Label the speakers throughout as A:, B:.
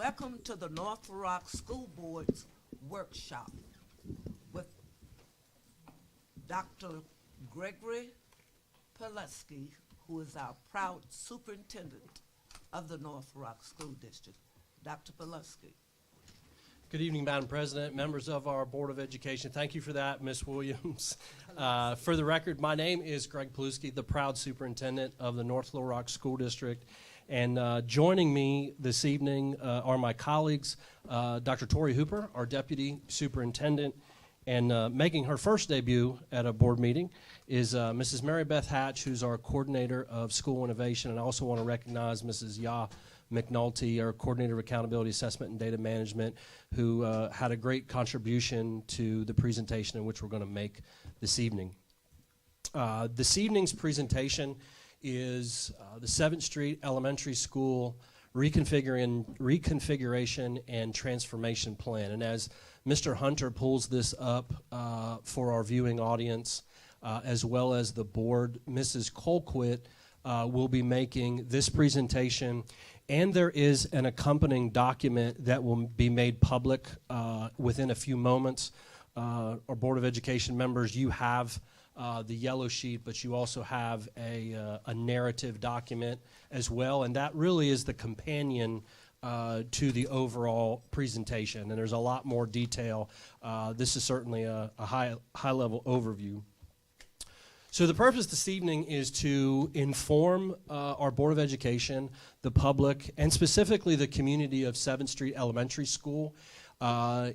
A: Welcome to the North Little Rock School Board's workshop with Dr. Gregory Pileski, who is our proud superintendent of the North Little Rock School District. Dr. Pileski.
B: Good evening, Madam President, members of our Board of Education. Thank you for that, Ms. Williams. For the record, my name is Greg Pileski, the proud superintendent of the North Little Rock School District. And joining me this evening are my colleagues, Dr. Tori Hooper, our deputy superintendent, and making her first debut at a board meeting is Mrs. Mary Beth Hatch, who's our coordinator of school innovation. And I also want to recognize Mrs. Yah McNulty, our coordinator of accountability assessment and data management, who had a great contribution to the presentation in which we're going to make this evening. This evening's presentation is the 7th Street Elementary School Reconfiguration and Transformation Plan. And as Mr. Hunter pulls this up for our viewing audience, as well as the board, Mrs. Colquitt will be making this presentation, and there is an accompanying document that will be made public within a few moments. Our Board of Education members, you have the yellow sheet, but you also have a narrative document as well, and that really is the companion to the overall presentation, and there's a lot more detail. This is certainly a high-level overview. So the purpose this evening is to inform our Board of Education, the public, and specifically the community of 7th Street Elementary School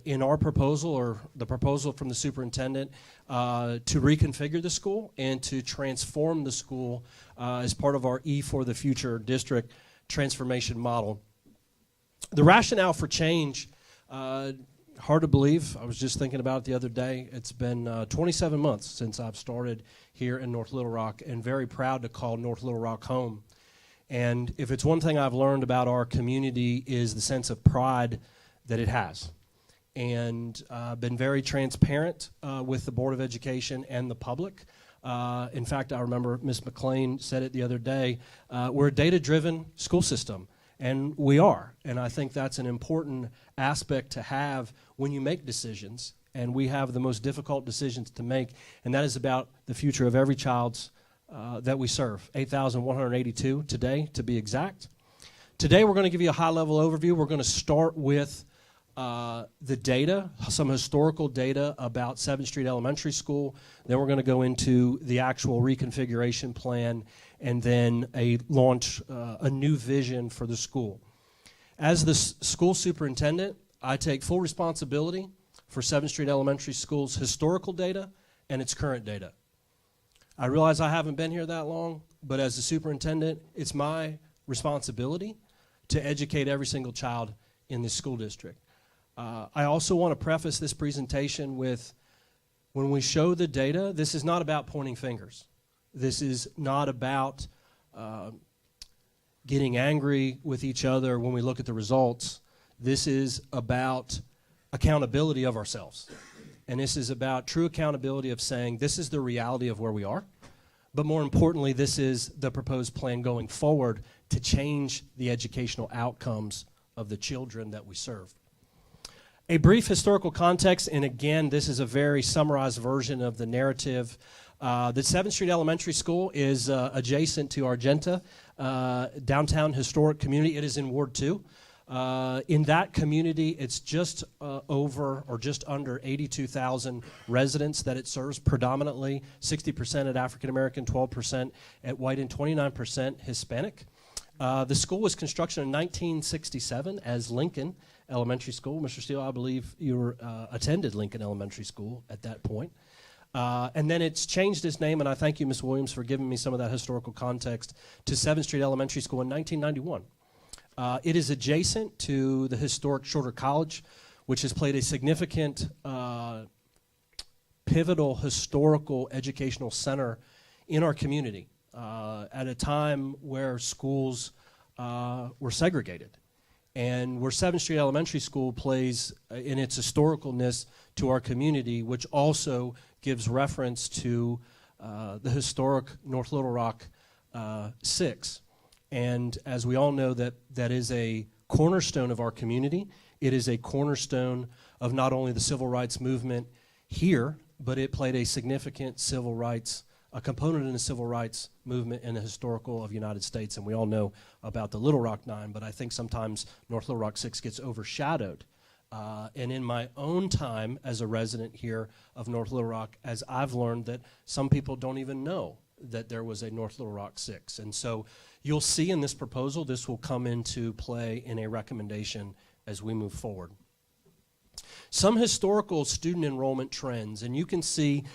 B: in our proposal, or the proposal from the superintendent, to reconfigure the school and to transform the school as part of our E for the Future district transformation model. The rationale for change, hard to believe. I was just thinking about it the other day. It's been 27 months since I've started here in North Little Rock, and very proud to call North Little Rock home. And if it's one thing I've learned about our community is the sense of pride that it has. And been very transparent with the Board of Education and the public. In fact, I remember Ms. McLean said it the other day, we're a data-driven school system. And we are, and I think that's an important aspect to have when you make decisions, and we have the most difficult decisions to make, and that is about the future of every child's that we serve, 8,182 today, to be exact. Today we're going to give you a high-level overview. We're going to start with the data, some historical data about 7th Street Elementary School. Then we're going to go into the actual reconfiguration plan, and then launch a new vision for the school. As the school superintendent, I take full responsibility for 7th Street Elementary School's historical data and its current data. I realize I haven't been here that long, but as the superintendent, it's my responsibility to educate every single child in this school district. I also want to preface this presentation with, when we show the data, this is not about pointing fingers. This is not about getting angry with each other when we look at the results. This is about accountability of ourselves. And this is about true accountability of saying this is the reality of where we are. But more importantly, this is the proposed plan going forward to change the educational outcomes of the children that we serve. A brief historical context, and again, this is a very summarized version of the narrative. The 7th Street Elementary School is adjacent to Argenta, downtown historic community. It is in Ward 2. In that community, it's just over or just under 82,000 residents that it serves, predominantly 60% at African American, 12% at white, and 29% Hispanic. The school was constructed in 1967 as Lincoln Elementary School. Mr. Steele, I believe you attended Lincoln Elementary School at that point. And then it's changed its name, and I thank you, Ms. Williams, for giving me some of that historical context, to 7th Street Elementary School in 1991. It is adjacent to the historic Shorter College, which has played a significant, pivotal historical educational center in our community at a time where schools were segregated. And where 7th Street Elementary School plays in its historicalness to our community, which also gives reference to the historic North Little Rock 6. And as we all know, that is a cornerstone of our community. It is a cornerstone of not only the civil rights movement here, but it played a significant a component in the civil rights movement in the historical of the United States. And we all know about the Little Rock 9, but I think sometimes North Little Rock 6 gets overshadowed. And in my own time as a resident here of North Little Rock, as I've learned that some people don't even know that there was a North Little Rock 6. And so you'll see in this proposal, this will come into play in a recommendation as we move forward. Some historical student enrollment trends, and you can see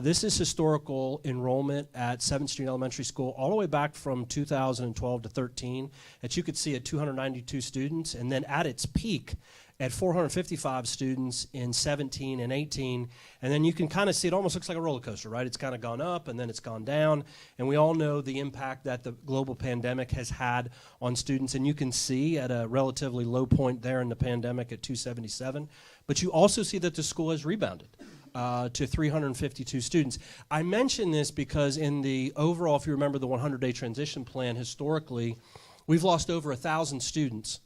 B: this is historical enrollment at 7th Street Elementary School all the way back from 2012 to 13, that you could see at 292 students, and then at its peak at 455 students in 17 and 18, and then you can kind of see it almost looks like a roller coaster, right? It's kind of gone up and then it's gone down, and we all know the impact that the global pandemic has had on students, and you can see at a relatively low point there in the pandemic at 277, but you also see that the school has rebounded to 352 students. I mention this because in the overall, if you remember the 100-day transition plan, historically, we've lost over 1,000 students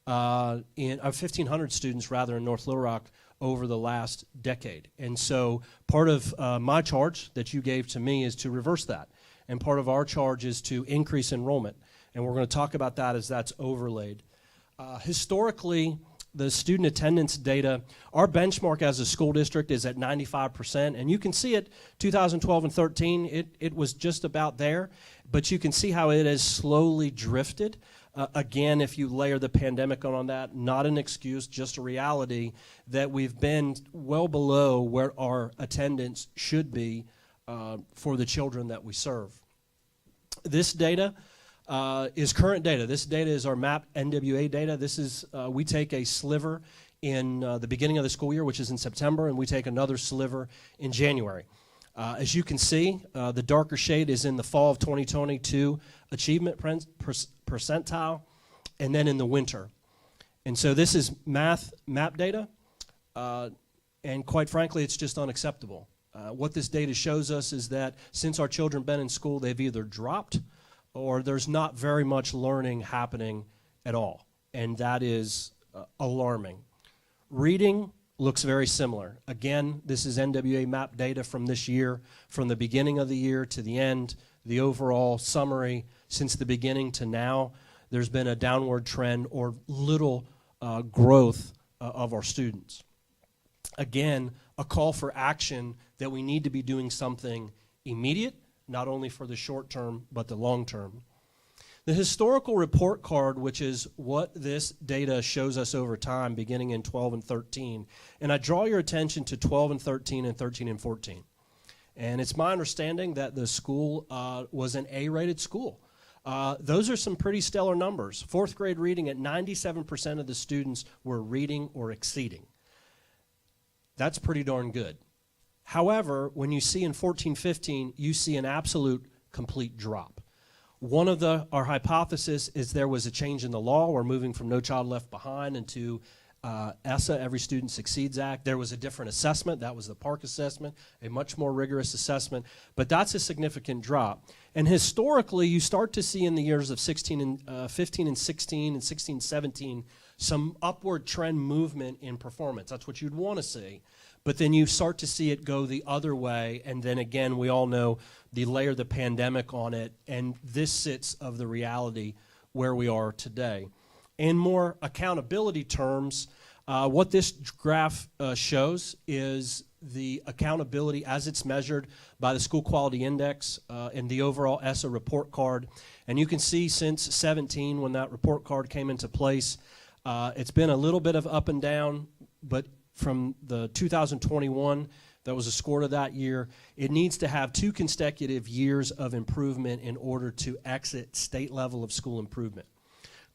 B: 1,500 students rather in North Little Rock over the last decade. And so part of my charge that you gave to me is to reverse that. And part of our charge is to increase enrollment. And we're going to talk about that as that's overlaid. Historically, the student attendance data, our benchmark as a school district is at 95%. And you can see it 2012 and 13, it was just about there. But you can see how it has slowly drifted. Again, if you layer the pandemic on that, not an excuse, just a reality that we've been well below where our attendance should be for the children that we serve. This data is current data. This data is our MAP NWA data. This is, we take a sliver in the beginning of the school year, which is in September, and we take another sliver in January. As you can see, the darker shade is in the fall of 2022 achievement percentile, and then in the winter. And so this is MAP data, and quite frankly, it's just unacceptable. What this data shows us is that since our children have been in school, they've either dropped or there's not very much learning happening at all, and that is alarming. Reading looks very similar. Again, this is NWA MAP data from this year, from the beginning of the year to the end, the overall summary since the beginning to now. There's been a downward trend or little growth of our students. Again, a call for action that we need to be doing something immediate, not only for the short term, but the long term. The historical report card, which is what this data shows us over time, beginning in 12 and 13, and I draw your attention to 12 and 13 and 13 and 14. And it's my understanding that the school was an A-rated school. Those are some pretty stellar numbers. Fourth grade reading at 97% of the students were reading or exceeding. That's pretty darn good. However, when you see in 14-15, you see an absolute complete drop. One of our hypothesis is there was a change in the law. We're moving from No Child Left Behind into ESSA, Every Student Succeeds Act. There was a different assessment. That was the Park assessment, a much more rigorous assessment. But that's a significant drop. And historically, you start to see in the years of 15 and 16 and 16, 17, some upward trend movement in performance. That's what you'd want to see. But then you start to see it go the other way, and then again, we all know the layer the pandemic on it, and this sits of the reality where we are today. In more accountability terms, what this graph shows is the accountability as it's measured by the School Quality Index and the overall ESSA report card. And you can see since 17, when that report card came into place, it's been a little bit of up and down, but from the 2021, that was a score to that year, it needs to have 2 consecutive years of improvement in order to exit state level of school improvement.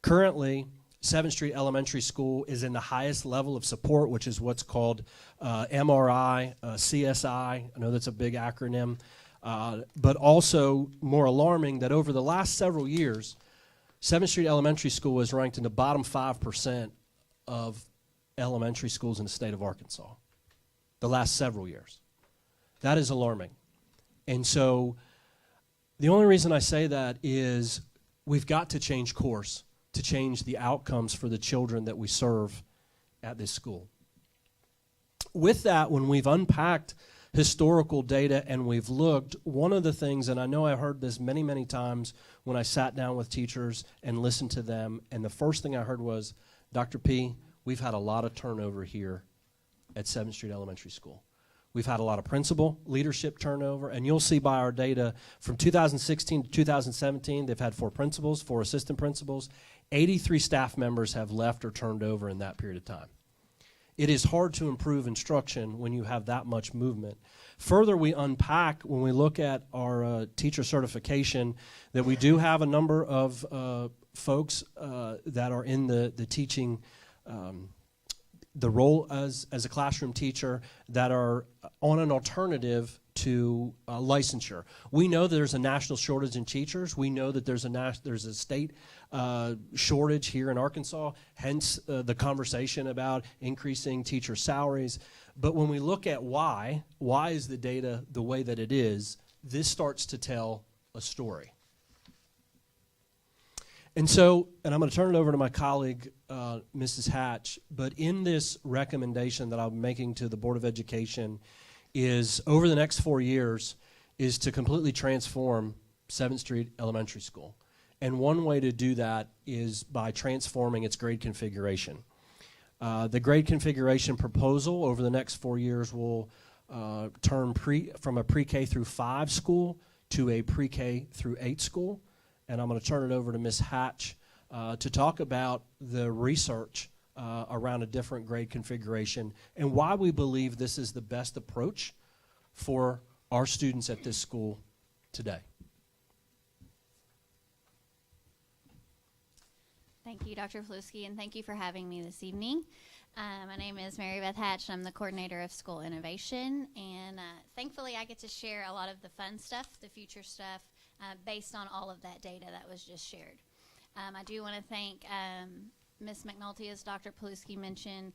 B: Currently, 7th Street Elementary School is in the highest level of support, which is what's called MRI, CSI. I know that's a big acronym. But also more alarming that over the last several years, 7th Street Elementary School is ranked in the bottom 5% of elementary schools in the state of Arkansas the last several years. That is alarming. And so the only reason I say that is we've got to change course to change the outcomes for the children that we serve at this school. With that, when we've unpacked historical data and we've looked, one of the things, and I know I heard this many, many times when I sat down with teachers and listened to them, and the first thing I heard was, Dr. P, we've had a lot of turnover here at 7th Street Elementary School. We've had a lot of principal leadership turnover, and you'll see by our data from 2016 to 2017, they've had 4 principals, 4 assistant principals. 83 staff members have left or turned over in that period of time. It is hard to improve instruction when you have that much movement. Further, we unpack, when we look at our teacher certification, that we do have a number of folks that are in the teaching the role as a classroom teacher that are on an alternative to licensure. We know that there's a national shortage in teachers. We know that there's a state shortage here in Arkansas, hence the conversation about increasing teacher salaries. But when we look at why is the data the way that it is, this starts to tell a story. And so, and I'm going to turn it over to my colleague, Mrs. Hatch, but in this recommendation that I'm making to the Board of Education is, over the next 4 years, is to completely transform 7th Street Elementary School. And one way to do that is by transforming its grade configuration. The grade configuration proposal over the next 4 years will turn from a pre-K through 5 school to a pre-K through 8 school. And I'm going to turn it over to Ms. Hatch to talk about the research around a different grade configuration and why we believe this is the best approach for our students at this school today.
C: Thank you, Dr. Flusky, and thank you for having me this evening. My name is Mary Beth Hatch, and I'm the coordinator of school innovation, and thankfully I get to share a lot of the fun stuff, the future stuff, based on all of that data that was just shared. I do want to thank Ms. McNulty, as Dr. Paluski mentioned,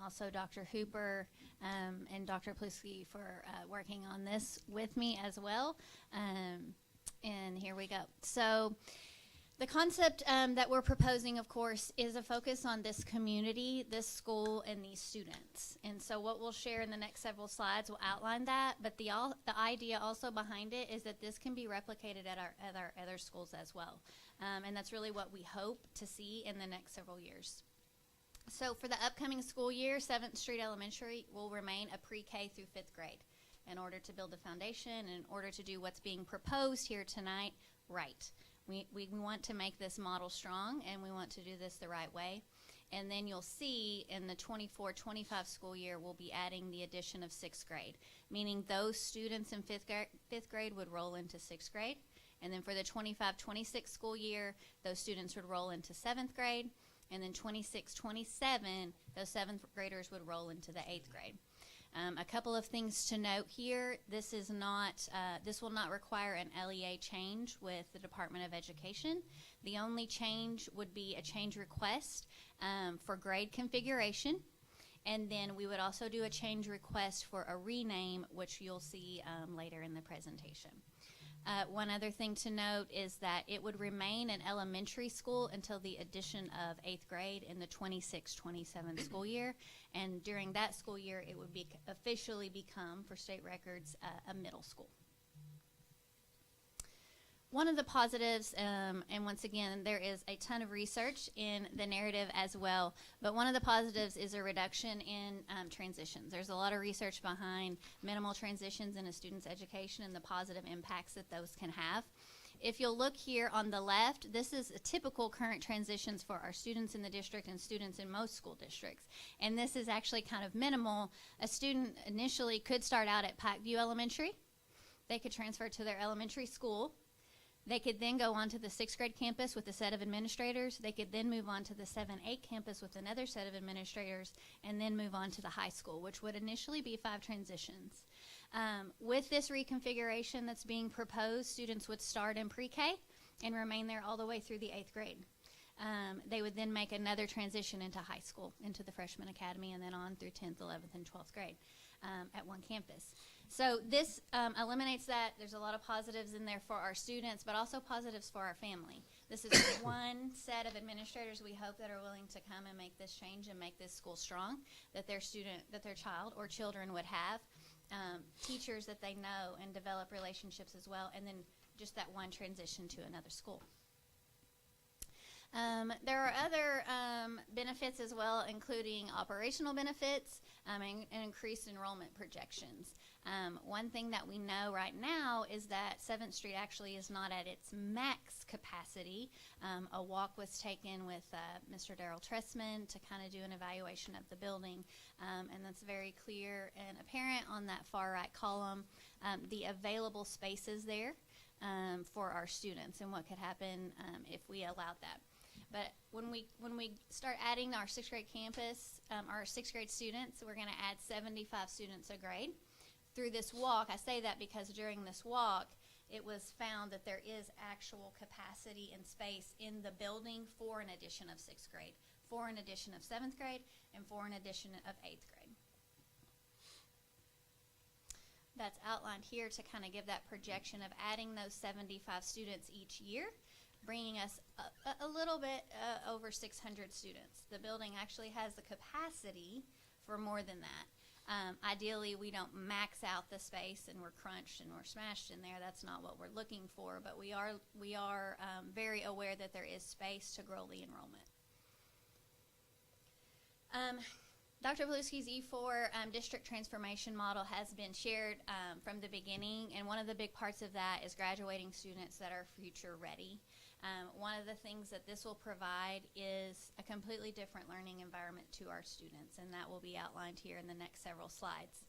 C: also Dr. Hooper and Dr. Paluski for working on this with me as well. And here we go. So the concept that we're proposing, of course, is a focus on this community, this school, and these students. And so what we'll share in the next several slides will outline that, but the idea also behind it is that this can be replicated at our other schools as well. And that's really what we hope to see in the next several years. So for the upcoming school year, 7th Street Elementary will remain a pre-K through 5th grade in order to build the foundation and in order to do what's being proposed here tonight right. We want to make this model strong, and we want to do this the right way. And then you'll see in the 24-25 school year, we'll be adding the addition of 6th grade, meaning those students in 5th grade would roll into 6th grade. And then for the 25-26 school year, those students would roll into 7th grade. And then 26-27, those 7th graders would roll into the 8th grade. A couple of things to note here. This will not require an LEA change with the Department of Education. The only change would be a change request for grade configuration. And then we would also do a change request for a rename, which you'll see later in the presentation. One other thing to note is that it would remain an elementary school until the addition of 8th grade in the 26-27 school year. And during that school year, it would officially become, for state records, a middle school. One of the positives, and once again, there is a ton of research in the narrative as well, but one of the positives is a reduction in transitions. There's a lot of research behind minimal transitions in a student's education and the positive impacts that those can have. If you'll look here on the left, this is a typical current transitions for our students in the district and students in most school districts. And this is actually kind of minimal. A student initially could start out at Pikeview Elementary. They could transfer to their elementary school. They could then go on to the 6th grade campus with a set of administrators. They could then move on to the 7-8 campus with another set of administrators, and then move on to the high school, which would initially be 5 transitions. With this reconfiguration that's being proposed, students would start in pre-K and remain there all the way through the 8th grade. They would then make another transition into high school, into the freshman academy, and then on through 10th, 11th, and 12th grade at one campus. So this eliminates that. There's a lot of positives in there for our students, but also positives for our family. This is one set of administrators we hope that are willing to come and make this change and make this school strong, that their child or children would have, teachers that they know and develop relationships as well, and then just that one transition to another school. There are other benefits as well, including operational benefits and increased enrollment projections. One thing that we know right now is that 7th Street actually is not at its max capacity. A walk was taken with Mr. Darrell Tressman to kind of do an evaluation of the building, and that's very clear and apparent on that far right column, the available spaces there for our students and what could happen if we allowed that. But when we start adding our 6th grade campus, our 6th grade students, we're going to add 75 students a grade. Through this walk, I say that because during this walk, it was found that there is actual capacity and space in the building for an addition of 6th grade, for an addition of 7th grade, and for an addition of 8th grade. That's outlined here to kind of give that projection of adding those 75 students each year, bringing us a little bit over 600 students. The building actually has the capacity for more than that. Ideally, we don't max out the space and we're crunched and we're smashed in there. That's not what we're looking for, but we are very aware that there is space to grow the enrollment. Dr. Paluski's E4 district transformation model has been shared from the beginning, and one of the big parts of that is graduating students that are future ready. One of the things that this will provide is a completely different learning environment to our students, and that will be outlined here in the next several slides.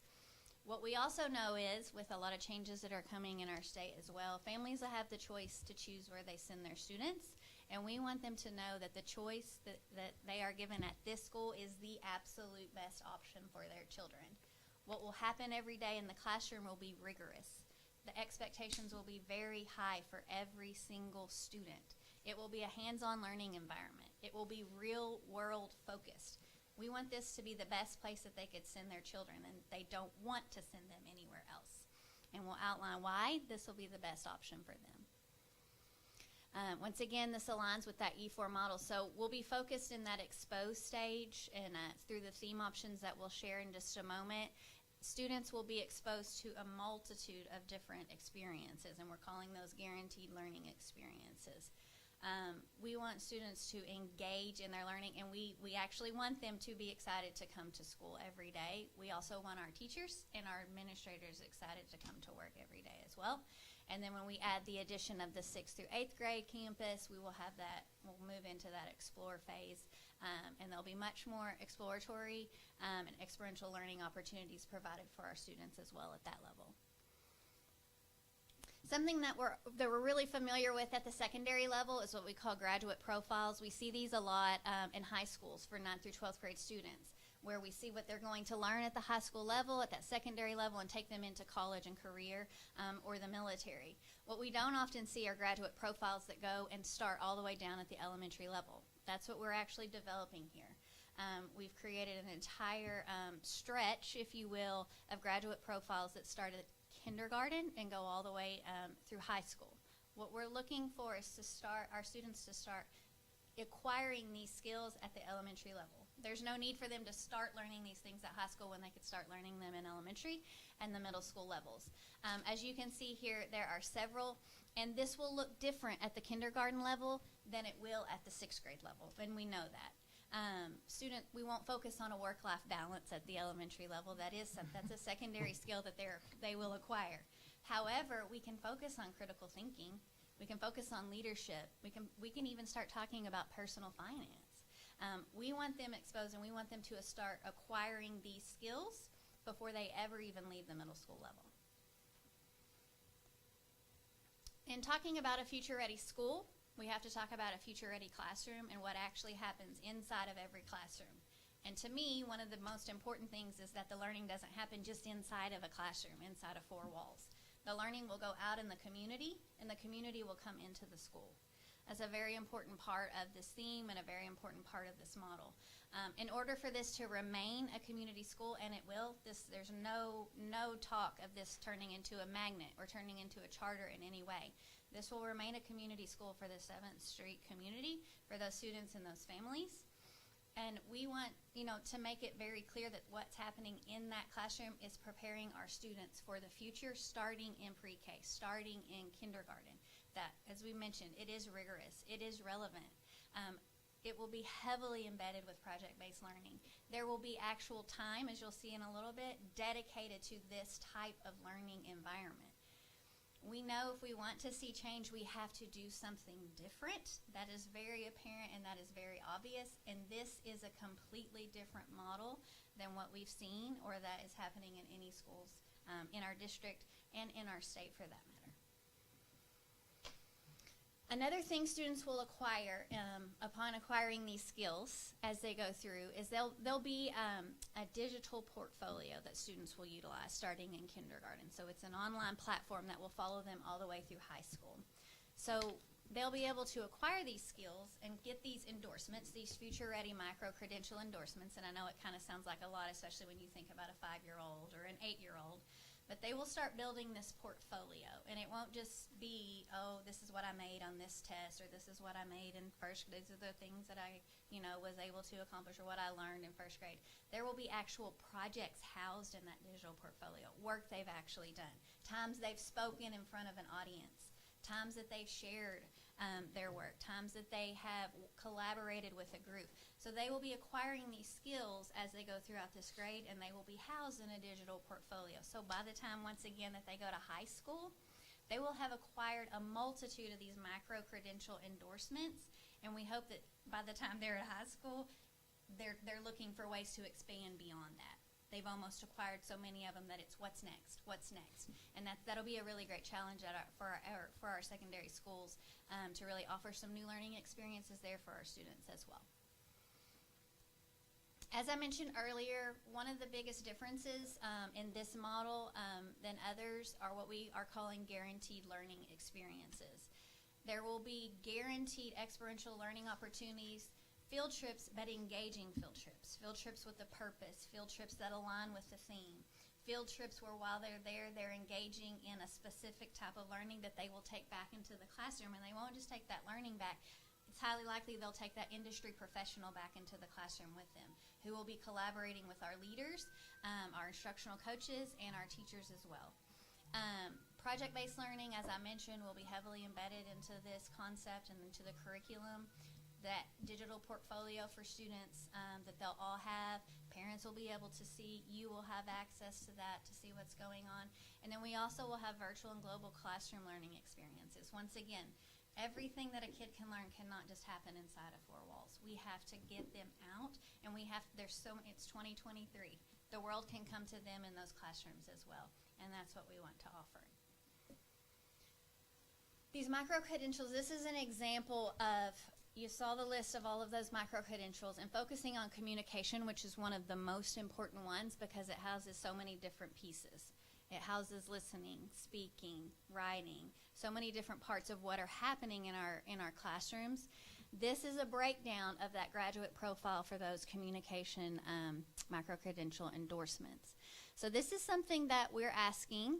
C: What we also know is, with a lot of changes that are coming in our state as well, families will have the choice to choose where they send their students, and we want them to know that the choice that they are given at this school is the absolute best option for their children. What will happen every day in the classroom will be rigorous. The expectations will be very high for every single student. It will be a hands-on learning environment. It will be real-world focused. We want this to be the best place that they could send their children, and they don't want to send them anywhere else. And we'll outline why this will be the best option for them. Once again, this aligns with that E4 model. So we'll be focused in that expose stage and through the theme options that we'll share in just a moment. Students will be exposed to a multitude of different experiences, and we're calling those guaranteed learning experiences. We want students to engage in their learning, and we actually want them to be excited to come to school every day. We also want our teachers and our administrators excited to come to work every day as well. And then when we add the addition of the 6th through 8th grade campus, we'll move into that explore phase, and there'll be much more exploratory and experiential learning opportunities provided for our students as well at that level. Something that we're really familiar with at the secondary level is what we call graduate profiles. We see these a lot in high schools for 9th through 12th grade students, where we see what they're going to learn at the high school level, at that secondary level, and take them into college and career or the military. What we don't often see are graduate profiles that go and start all the way down at the elementary level. That's what we're actually developing here. We've created an entire stretch, if you will, of graduate profiles that start at kindergarten and go all the way through high school. What we're looking for is our students to start acquiring these skills at the elementary level. There's no need for them to start learning these things at high school when they could start learning them in elementary and the middle school levels. As you can see here, there are several, and this will look different at the kindergarten level than it will at the 6th grade level, and we know that. We won't focus on a work-life balance at the elementary level. That's a secondary skill that they will acquire. However, we can focus on critical thinking. We can focus on leadership. We can even start talking about personal finance. We want them exposed, and we want them to start acquiring these skills before they ever even leave the middle school level. In talking about a future-ready school, we have to talk about a future-ready classroom and what actually happens inside of every classroom. And to me, one of the most important things is that the learning doesn't happen just inside of a classroom, inside of 4 walls. The learning will go out in the community, and the community will come into the school. That's a very important part of this theme and a very important part of this model. In order for this to remain a community school, and it will, there's no talk of this turning into a magnet or turning into a charter in any way. This will remain a community school for the 7th Street community, for those students and those families. And we want, to make it very clear that what's happening in that classroom is preparing our students for the future, starting in pre-K, starting in kindergarten. That, as we mentioned, it is rigorous, it is relevant. It will be heavily embedded with project-based learning. There will be actual time, as you'll see in a little bit, dedicated to this type of learning environment. We know if we want to see change, we have to do something different. That is very apparent and that is very obvious. And this is a completely different model than what we've seen or that is happening in any schools in our district and in our state for that matter. Another thing students will acquire upon acquiring these skills as they go through is there'll be a digital portfolio that students will utilize starting in kindergarten. So it's an online platform that will follow them all the way through high school. So they'll be able to acquire these skills and get these endorsements, these future-ready micro-credential endorsements. And I know it kind of sounds like a lot, especially when you think about a 5-year-old or an 8-year-old. But they will start building this portfolio, and it won't just be, oh, this is what I made on this test, or this is what I made in first grade. These are the things that I, was able to accomplish, or what I learned in first grade. There will be actual projects housed in that digital portfolio, work they've actually done, times they've spoken in front of an audience, times that they've shared their work, times that they have collaborated with a group. So they will be acquiring these skills as they go throughout this grade, and they will be housed in a digital portfolio. So by the time, once again, that they go to high school, they will have acquired a multitude of these micro-credential endorsements, and we hope that by the time they're at high school, they're looking for ways to expand beyond that. They've almost acquired so many of them that it's what's next, and that'll be a really great challenge for our secondary schools to really offer some new learning experiences there for our students as well. As I mentioned earlier, one of the biggest differences in this model than others are what we are calling guaranteed learning experiences. There will be guaranteed experiential learning opportunities, field trips, but engaging field trips with a purpose, field trips that align with the theme, field trips where while they're there, they're engaging in a specific type of learning that they will take back into the classroom, and they won't just take that learning back. It's highly likely they'll take that industry professional back into the classroom with them, who will be collaborating with our leaders, our instructional coaches, and our teachers as well. Project-based learning, as I mentioned, will be heavily embedded into this concept and into the curriculum. That digital portfolio for students that they'll all have, parents will be able to see, you will have access to that to see what's going on. And then we also will have virtual and global classroom learning experiences. Once again, everything that a kid can learn cannot just happen inside of 4 walls. We have to get them out, and it's 2023. The world can come to them in those classrooms as well, and that's what we want to offer. These micro-credentials, this is an example of, you saw the list of all of those micro-credentials, and focusing on communication, which is one of the most important ones because it houses so many different pieces. It houses listening, speaking, writing, so many different parts of what are happening in our classrooms. This is a breakdown of that graduate profile for those communication micro-credential endorsements. So this is something that we're asking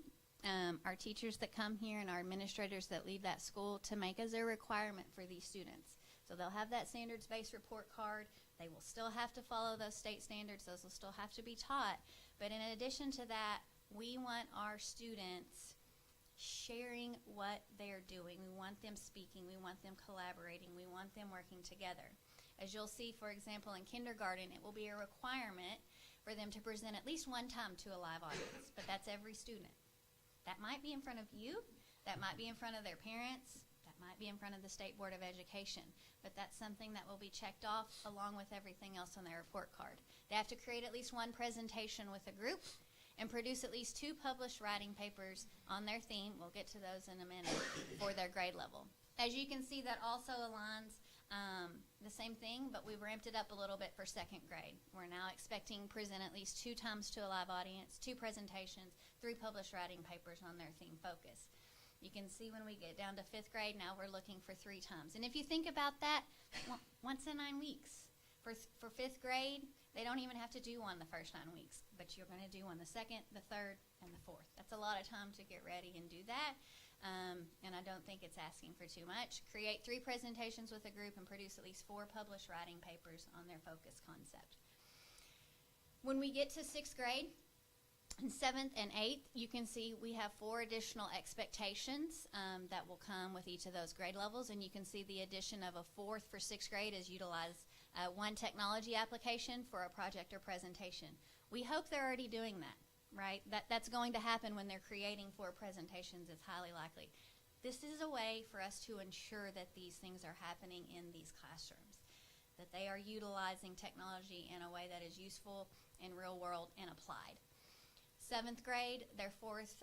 C: our teachers that come here and our administrators that leave that school to make as a requirement for these students. So they'll have that standards-based report card. They will still have to follow those state standards. Those will still have to be taught. But in addition to that, we want our students sharing what they're doing. We want them speaking. We want them collaborating. We want them working together. As you'll see, for example, in kindergarten, it will be a requirement for them to present at least one time to a live audience, but that's every student. That might be in front of you. That might be in front of their parents. That might be in front of the State Board of Education. But that's something that will be checked off along with everything else on their report card. They have to create at least one presentation with a group and produce at least 2 published writing papers on their theme. We'll get to those in a minute for their grade level. As you can see, that also aligns the same thing, but we've ramped it up a little bit for 2nd grade. We're now expecting present at least 2 times to a live audience, 2 presentations, 3 published writing papers on their theme focus. You can see when we get down to 5th grade, now we're looking for 3 times. And if you think about that, once in 9 weeks. For 5th grade, they don't even have to do one the first 9 weeks, but you're going to do one the 2nd, the 3rd, and the 4th. That's a lot of time to get ready and do that. and I don't think it's asking for too much. Create 3 presentations with a group and produce at least 4 published writing papers on their focus concept. When we get to 6th grade, in 7th and 8th, you can see we have 4 additional expectations that will come with each of those grade levels, and you can see the addition of a 4th for 6th grade is utilize 1 technology application for a project or presentation. We hope they're already doing that, right? That's going to happen when they're creating 4 presentations. It's highly likely. This is a way for us to ensure that these things are happening in these classrooms, that they are utilizing technology in a way that is useful in real world and applied. 7th grade, their 4th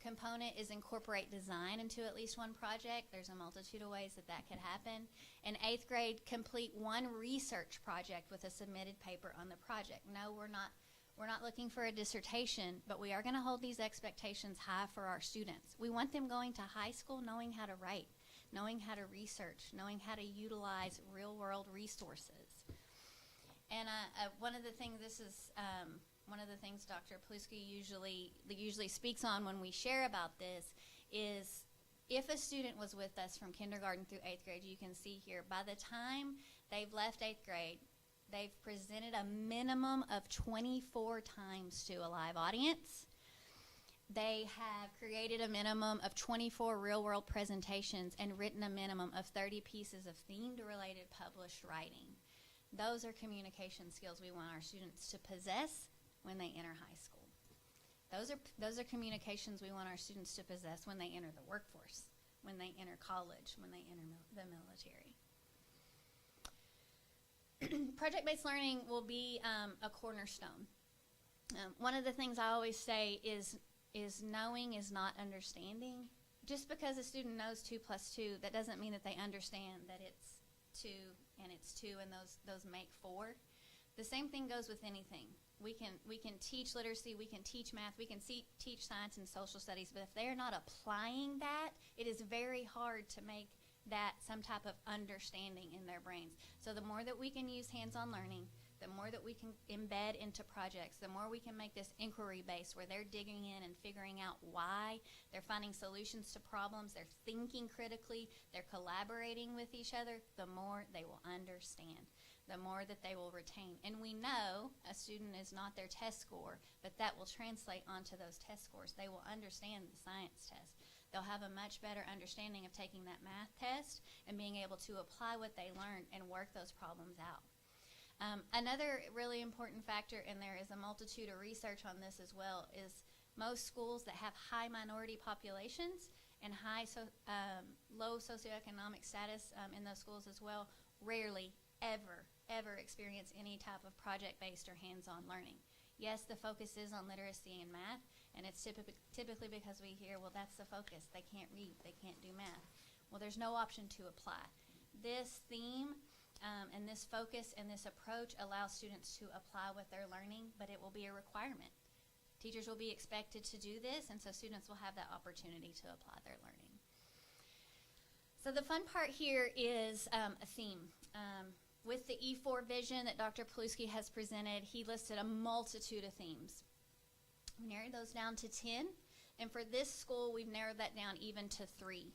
C: component is incorporate design into at least 1 project. There's a multitude of ways that could happen. In 8th grade, complete 1 research project with a submitted paper on the project. No, we're not looking for a dissertation, but we are going to hold these expectations high for our students. We want them going to high school knowing how to write, knowing how to research, knowing how to utilize real-world resources. And one of the things one of the things Dr. Plusky usually speaks on when we share about this is if a student was with us from kindergarten through 8th grade, you can see here, by the time they've left 8th grade, they've presented a minimum of 24 times to a live audience. They have created a minimum of 24 real-world presentations and written a minimum of 30 pieces of themed-related published writing. Those are communication skills we want our students to possess when they enter high school. Those are communications we want our students to possess when they enter the workforce, when they enter college, when they enter the military. Project-based learning will be a cornerstone. One of the things I always say is knowing is not understanding. Just because a student knows 2 + 2, that doesn't mean that they understand that it's 2 and it's 2 and those make 4. The same thing goes with anything. We can teach literacy, we can teach math, we can teach science and social studies, but if they're not applying that, it is very hard to make that some type of understanding in their brains. So the more that we can use hands-on learning, the more that we can embed into projects, the more we can make this inquiry-based where they're digging in and figuring out why, they're finding solutions to problems, they're thinking critically, they're collaborating with each other, the more they will understand, the more that they will retain. And we know a student is not their test score, but that will translate onto those test scores. They will understand the science test. They'll have a much better understanding of taking that math test and being able to apply what they learned and work those problems out. Another really important factor, and there is a multitude of research on this as well, is most schools that have high minority populations and low socioeconomic status in those schools as well rarely ever experience any type of project-based or hands-on learning. Yes, the focus is on literacy and math, and it's typically because we hear, well, that's the focus. They can't read, they can't do math. Well, there's no option to apply. This theme and this focus and this approach allows students to apply what they're learning, but it will be a requirement. Teachers will be expected to do this, and so students will have that opportunity to apply their learning. So the fun part here is a theme. With the E4 vision that Dr. Plusky has presented, he listed a multitude of themes. We narrowed those down to 10, and for this school, we've narrowed that down even to 3.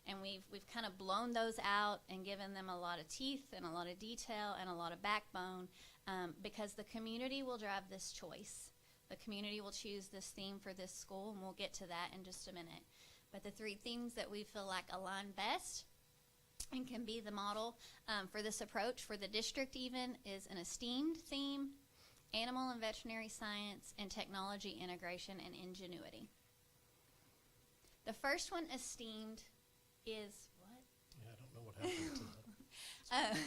C: And we've kind of blown those out and given them a lot of teeth and a lot of detail and a lot of backbone because the community will drive this choice. The community will choose this theme for this school, and we'll get to that in just a minute. But the 3 themes that we feel like align best and can be the model for this approach for the district even is an esteemed theme, animal and veterinary science, and technology integration and ingenuity. The first one, esteemed, is what?
B: Yeah, I don't know what happened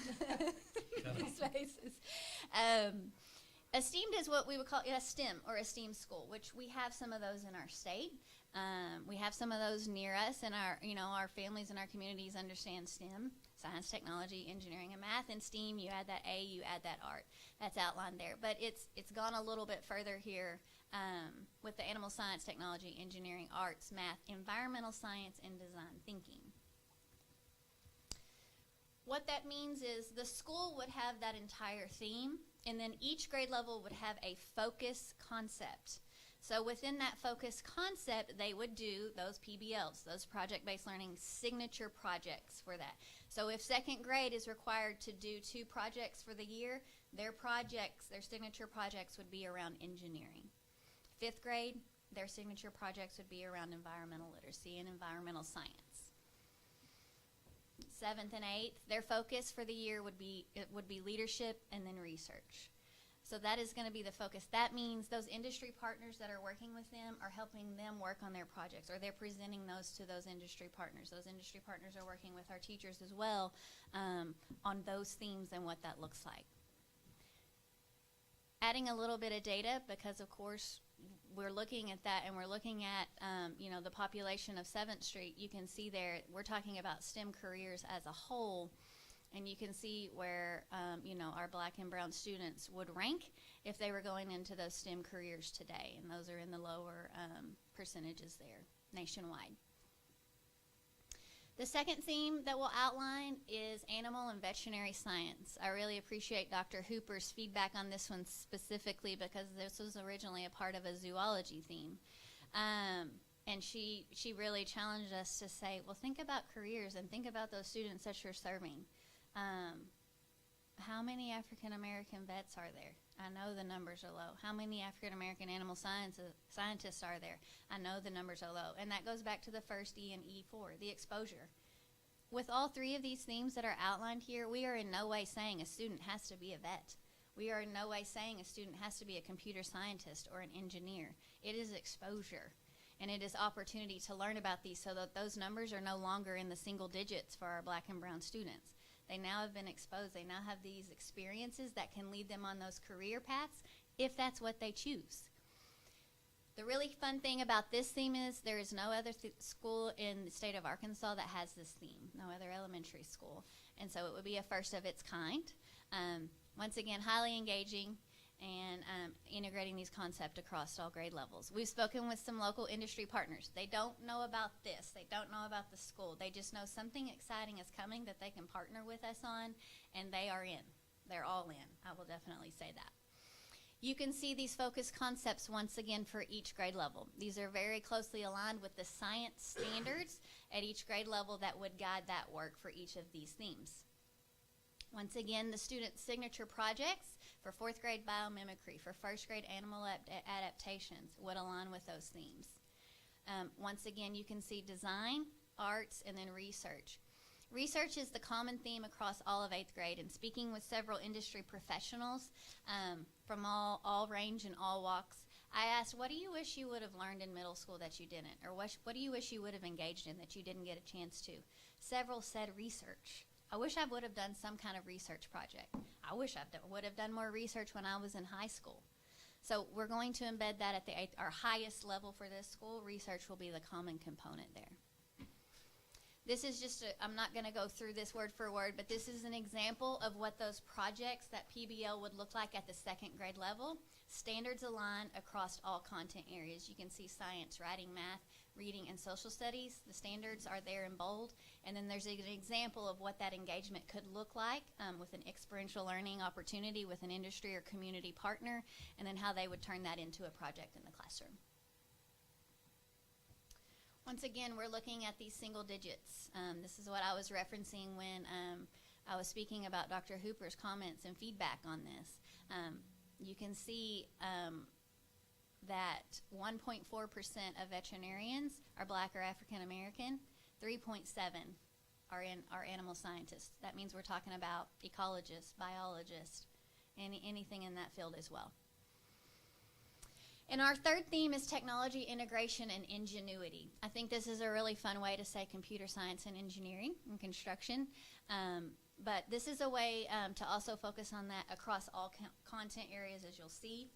B: to that.
C: These faces. Esteemed is what we would call a STEM or a STEAM school, which we have some of those in our state. We have some of those near us, and our families and our communities understand STEM, science, technology, engineering, and math. And STEAM, you add that A, you add that art. That's outlined there. But it's gone a little bit further here with the animal science, technology, engineering, arts, math, environmental science, and design thinking. What that means is the school would have that entire theme, and then each grade level would have a focus concept. So within that focus concept, they would do those PBLs, those project-based learning signature projects for that. So if second grade is required to do 2 projects for the year, their projects, their signature projects would be around engineering. 5th grade, their signature projects would be around environmental literacy and environmental science. 7th and 8th, their focus for the year would be leadership and then research. So that is going to be the focus. That means those industry partners that are working with them are helping them work on their projects, or they're presenting those to those industry partners. Those industry partners are working with our teachers as well on those themes and what that looks like. Adding a little bit of data, because of course we're looking at that, and we're looking at the population of 7th Street. You can see there we're talking about STEM careers as a whole. And you can see where, our black and brown students would rank if they were going into those STEM careers today. And those are in the lower percentages there nationwide. The second theme that we'll outline is animal and veterinary science. I really appreciate Dr. Hooper's feedback on this one specifically, because this was originally a part of a zoology theme. And she really challenged us to say, well, think about careers and think about those students that you're serving. How many African American vets are there? I know the numbers are low. How many African American animal scientists are there? I know the numbers are low. And that goes back to the first E and E4, the exposure. With all 3 of these themes that are outlined here, we are in no way saying a student has to be a vet. We are in no way saying a student has to be a computer scientist or an engineer. It is exposure. And it is opportunity to learn about these so that those numbers are no longer in the single digits for our black and brown students. They now have been exposed. They now have these experiences that can lead them on those career paths if that's what they choose. The really fun thing about this theme is there is no other school in the state of Arkansas that has this theme, no other elementary school. And so it would be a first of its kind. Once again, highly engaging and integrating these concepts across all grade levels. We've spoken with some local industry partners. They don't know about this. They don't know about the school. They just know something exciting is coming that they can partner with us on, and they are in. They're all in. I will definitely say that. You can see these focus concepts once again for each grade level. These are very closely aligned with the science standards at each grade level that would guide that work for each of these themes. Once again, the student signature projects for 4th grade biomimicry, for 1st grade animal adaptations would align with those themes. Once again, you can see design, arts, and then research. Research is the common theme across all of 8th grade, and speaking with several industry professionals from all range and all walks, I asked, what do you wish you would have learned in middle school that you didn't? Or what do you wish you would have engaged in that you didn't get a chance to? Several said research. I wish I would have done some kind of research project. I wish I would have done more research when I was in high school. So we're going to embed that at our highest level for this school. Research will be the common component there. This is just I'm not going to go through this word for word, but this is an example of what those projects, that PBL, would look like at the 2nd grade level. Standards align across all content areas. You can see science, writing, math, reading, and social studies. The standards are there in bold. And then there's an example of what that engagement could look like with an experiential learning opportunity with an industry or community partner, and then how they would turn that into a project in the classroom. Once again, we're looking at these single digits. This is what I was referencing when I was speaking about Dr. Hooper's comments and feedback on this. You can see that 1.4% of veterinarians are black or African American. 3.7 are animal scientists. That means we're talking about ecologists, biologists, anything in that field as well. And our 3rd theme is technology, integration, and ingenuity. I think this is a really fun way to say computer science and engineering and construction. But this is a way to also focus on that across all content areas, as you'll see.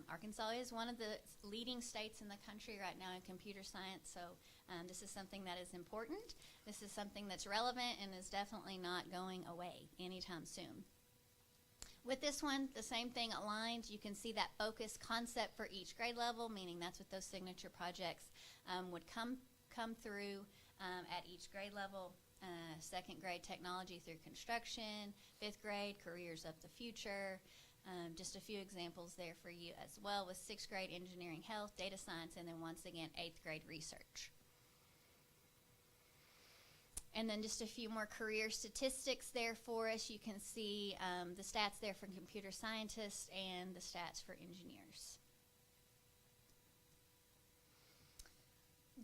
C: Arkansas is one of the leading states in the country right now in computer science, so this is something that is important. This is something that's relevant and is definitely not going away anytime soon. With this one, the same thing aligns. You can see that focus concept for each grade level, meaning that's what those signature projects would come through at each grade level. 2nd grade, technology through construction. 5th grade, careers of the future. Just a few examples there for you as well, with 6th grade engineering, health, data science, and then once again 8th grade research. And then just a few more career statistics there for us. You can see the stats there for computer scientists and the stats for engineers.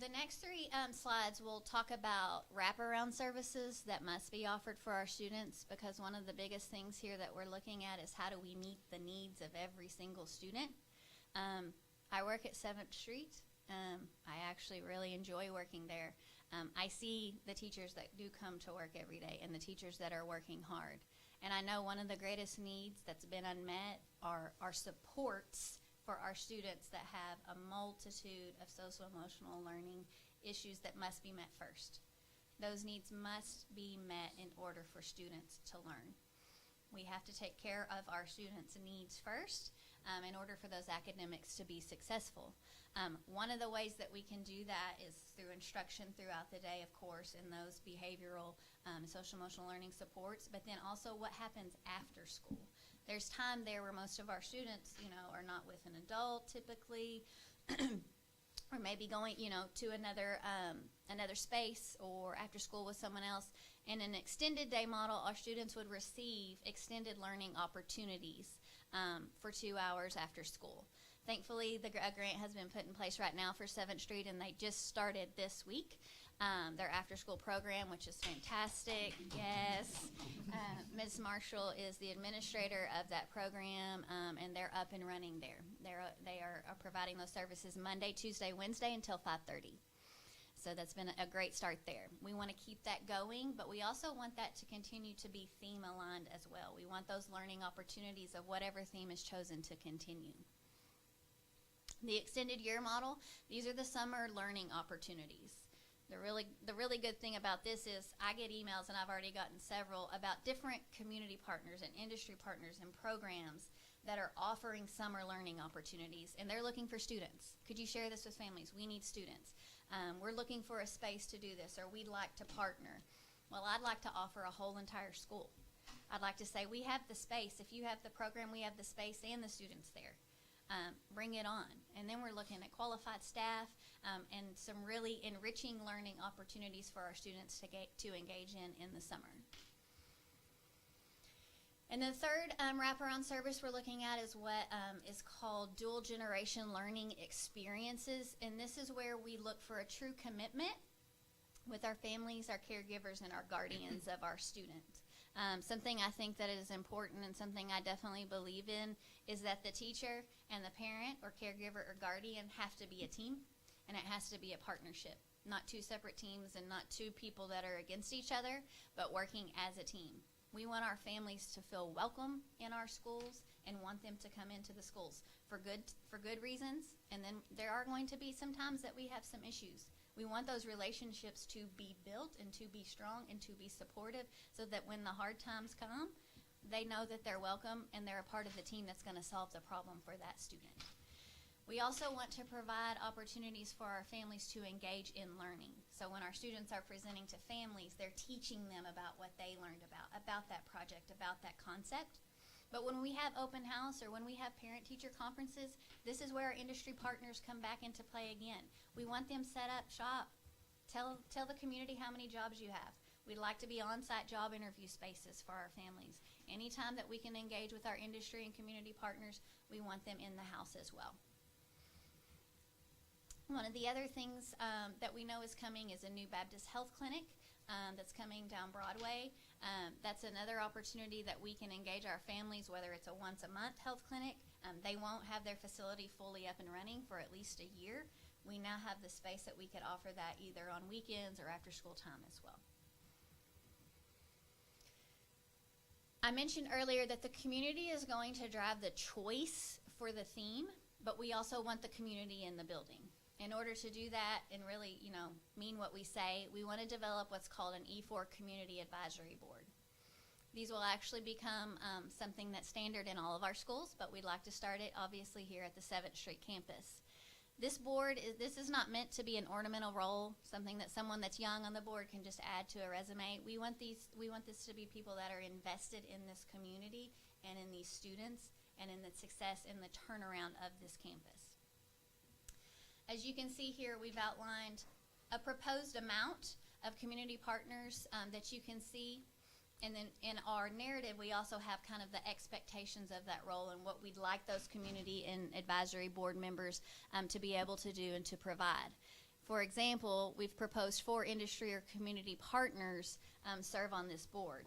C: The next 3 slides will talk about wraparound services that must be offered for our students, because one of the biggest things here that we're looking at is how do we meet the needs of every single student. I work at 7th Street. I actually really enjoy working there. I see the teachers that do come to work every day and the teachers that are working hard. And I know one of the greatest needs that's been unmet are supports for our students that have a multitude of social-emotional learning issues that must be met first. Those needs must be met in order for students to learn. We have to take care of our students' needs first in order for those academics to be successful. One of the ways that we can do that is through instruction throughout the day, of course, in those behavioral social-emotional learning supports, but then also what happens after school. There's time there where most of our students, are not with an adult typically, or maybe going, to another space or after school with someone else. In an extended day model, our students would receive extended learning opportunities for 2 hours after school. Thankfully, the grant has been put in place right now for 7th Street, and they just started this week. Their after-school program, which is fantastic. Yes. Ms. Marshall is the administrator of that program, and they're up and running there. They are providing those services Monday, Tuesday, Wednesday until 5:30. So that's been a great start there. We want to keep that going, but we also want that to continue to be theme-aligned as well. We want those learning opportunities of whatever theme is chosen to continue. The extended year model, these are the summer learning opportunities. The really good thing about this is I get emails, and I've already gotten several, about different community partners and industry partners and programs that are offering summer learning opportunities, and they're looking for students. Could you share this with families? We need students. We're looking for a space to do this, or we'd like to partner. Well, I'd like to offer a whole entire school. I'd like to say we have the space. If you have the program, we have the space and the students there. Bring it on. And then we're looking at qualified staff and some really enriching learning opportunities for our students to engage in the summer. And the third wraparound service we're looking at is what is called dual generation learning experiences. And this is where we look for a true commitment with our families, our caregivers, and our guardians of our students. Something I think that is important and something I definitely believe in is that the teacher and the parent or caregiver or guardian have to be a team, and it has to be a partnership. Not 2 separate teams and not 2 people that are against each other, but working as a team. We want our families to feel welcome in our schools and want them to come into the schools for good reasons, and then there are going to be some times that we have some issues. We want those relationships to be built and to be strong and to be supportive so that when the hard times come, they know that they're welcome and they're a part of the team that's going to solve the problem for that student. We also want to provide opportunities for our families to engage in learning. So when our students are presenting to families, they're teaching them about what they learned about that project, about that concept. But when we have open house or when we have parent-teacher conferences, this is where our industry partners come back into play again. We want them set up shop. Tell the community how many jobs you have. We'd like to be on-site job interview spaces for our families. Anytime that we can engage with our industry and community partners, we want them in the house as well. One of the other things that we know is coming is a new Baptist health clinic that's coming down Broadway. That's another opportunity that we can engage our families, whether it's a once-a-month health clinic. They won't have their facility fully up and running for at least a year. We now have the space that we could offer that either on weekends or after school time as well. I mentioned earlier that the community is going to drive the choice for the theme, but we also want the community in the building. In order to do that and really, mean what we say, we want to develop what's called an E4 Community Advisory Board. These will actually become something that's standard in all of our schools, but we'd like to start it obviously here at the 7th Street campus. This board, this is not meant to be an ornamental role, something that someone that's young on the board can just add to a resume. We want this to be people that are invested in this community and in these students and in the success and the turnaround of this campus. As you can see here, we've outlined a proposed amount of community partners that you can see. And then in our narrative, we also have kind of the expectations of that role and what we'd like those community and advisory board members to be able to do and to provide. For example, we've proposed 4 industry or community partners serve on this board.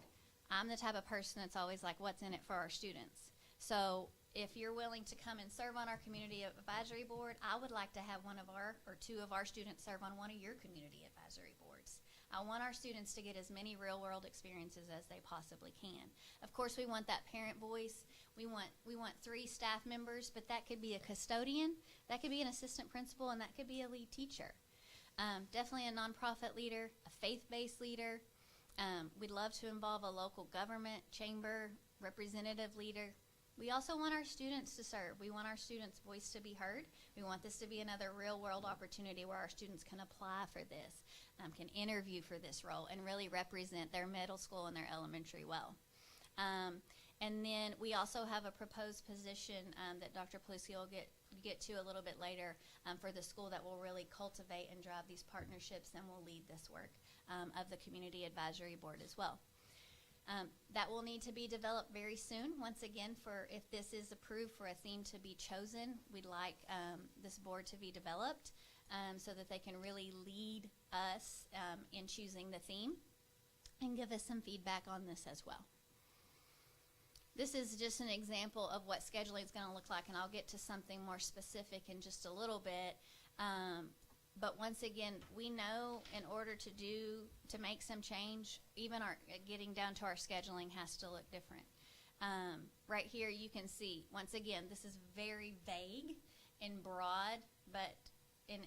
C: I'm the type of person that's always like, what's in it for our students? So if you're willing to come and serve on our community advisory board, I would like to have 1 of our or 2 of our students serve on one of your community advisory boards. I want our students to get as many real-world experiences as they possibly can. Of course, we want that parent voice. We want 3 staff members, but that could be a custodian, that could be an assistant principal, and that could be a lead teacher. Definitely a nonprofit leader, a faith-based leader. We'd love to involve a local government, chamber, representative leader. We also want our students to serve. We want our students' voice to be heard. We want this to be another real-world opportunity where our students can apply for this, can interview for this role, and really represent their middle school and their elementary well. And then we also have a proposed position that Dr. Pelusi will get to a little bit later for the school that will really cultivate and drive these partnerships and will lead this work of the Community Advisory Board as well. That will need to be developed very soon. Once again, if this is approved for a theme to be chosen, we'd like this board to be developed so that they can really lead us in choosing the theme and give us some feedback on this as well. This is just an example of what scheduling is going to look like, and I'll get to something more specific in just a little bit. But once again, we know in order to make some change, even our getting down to our scheduling has to look different. Right here you can see, once again, this is very vague and broad, but in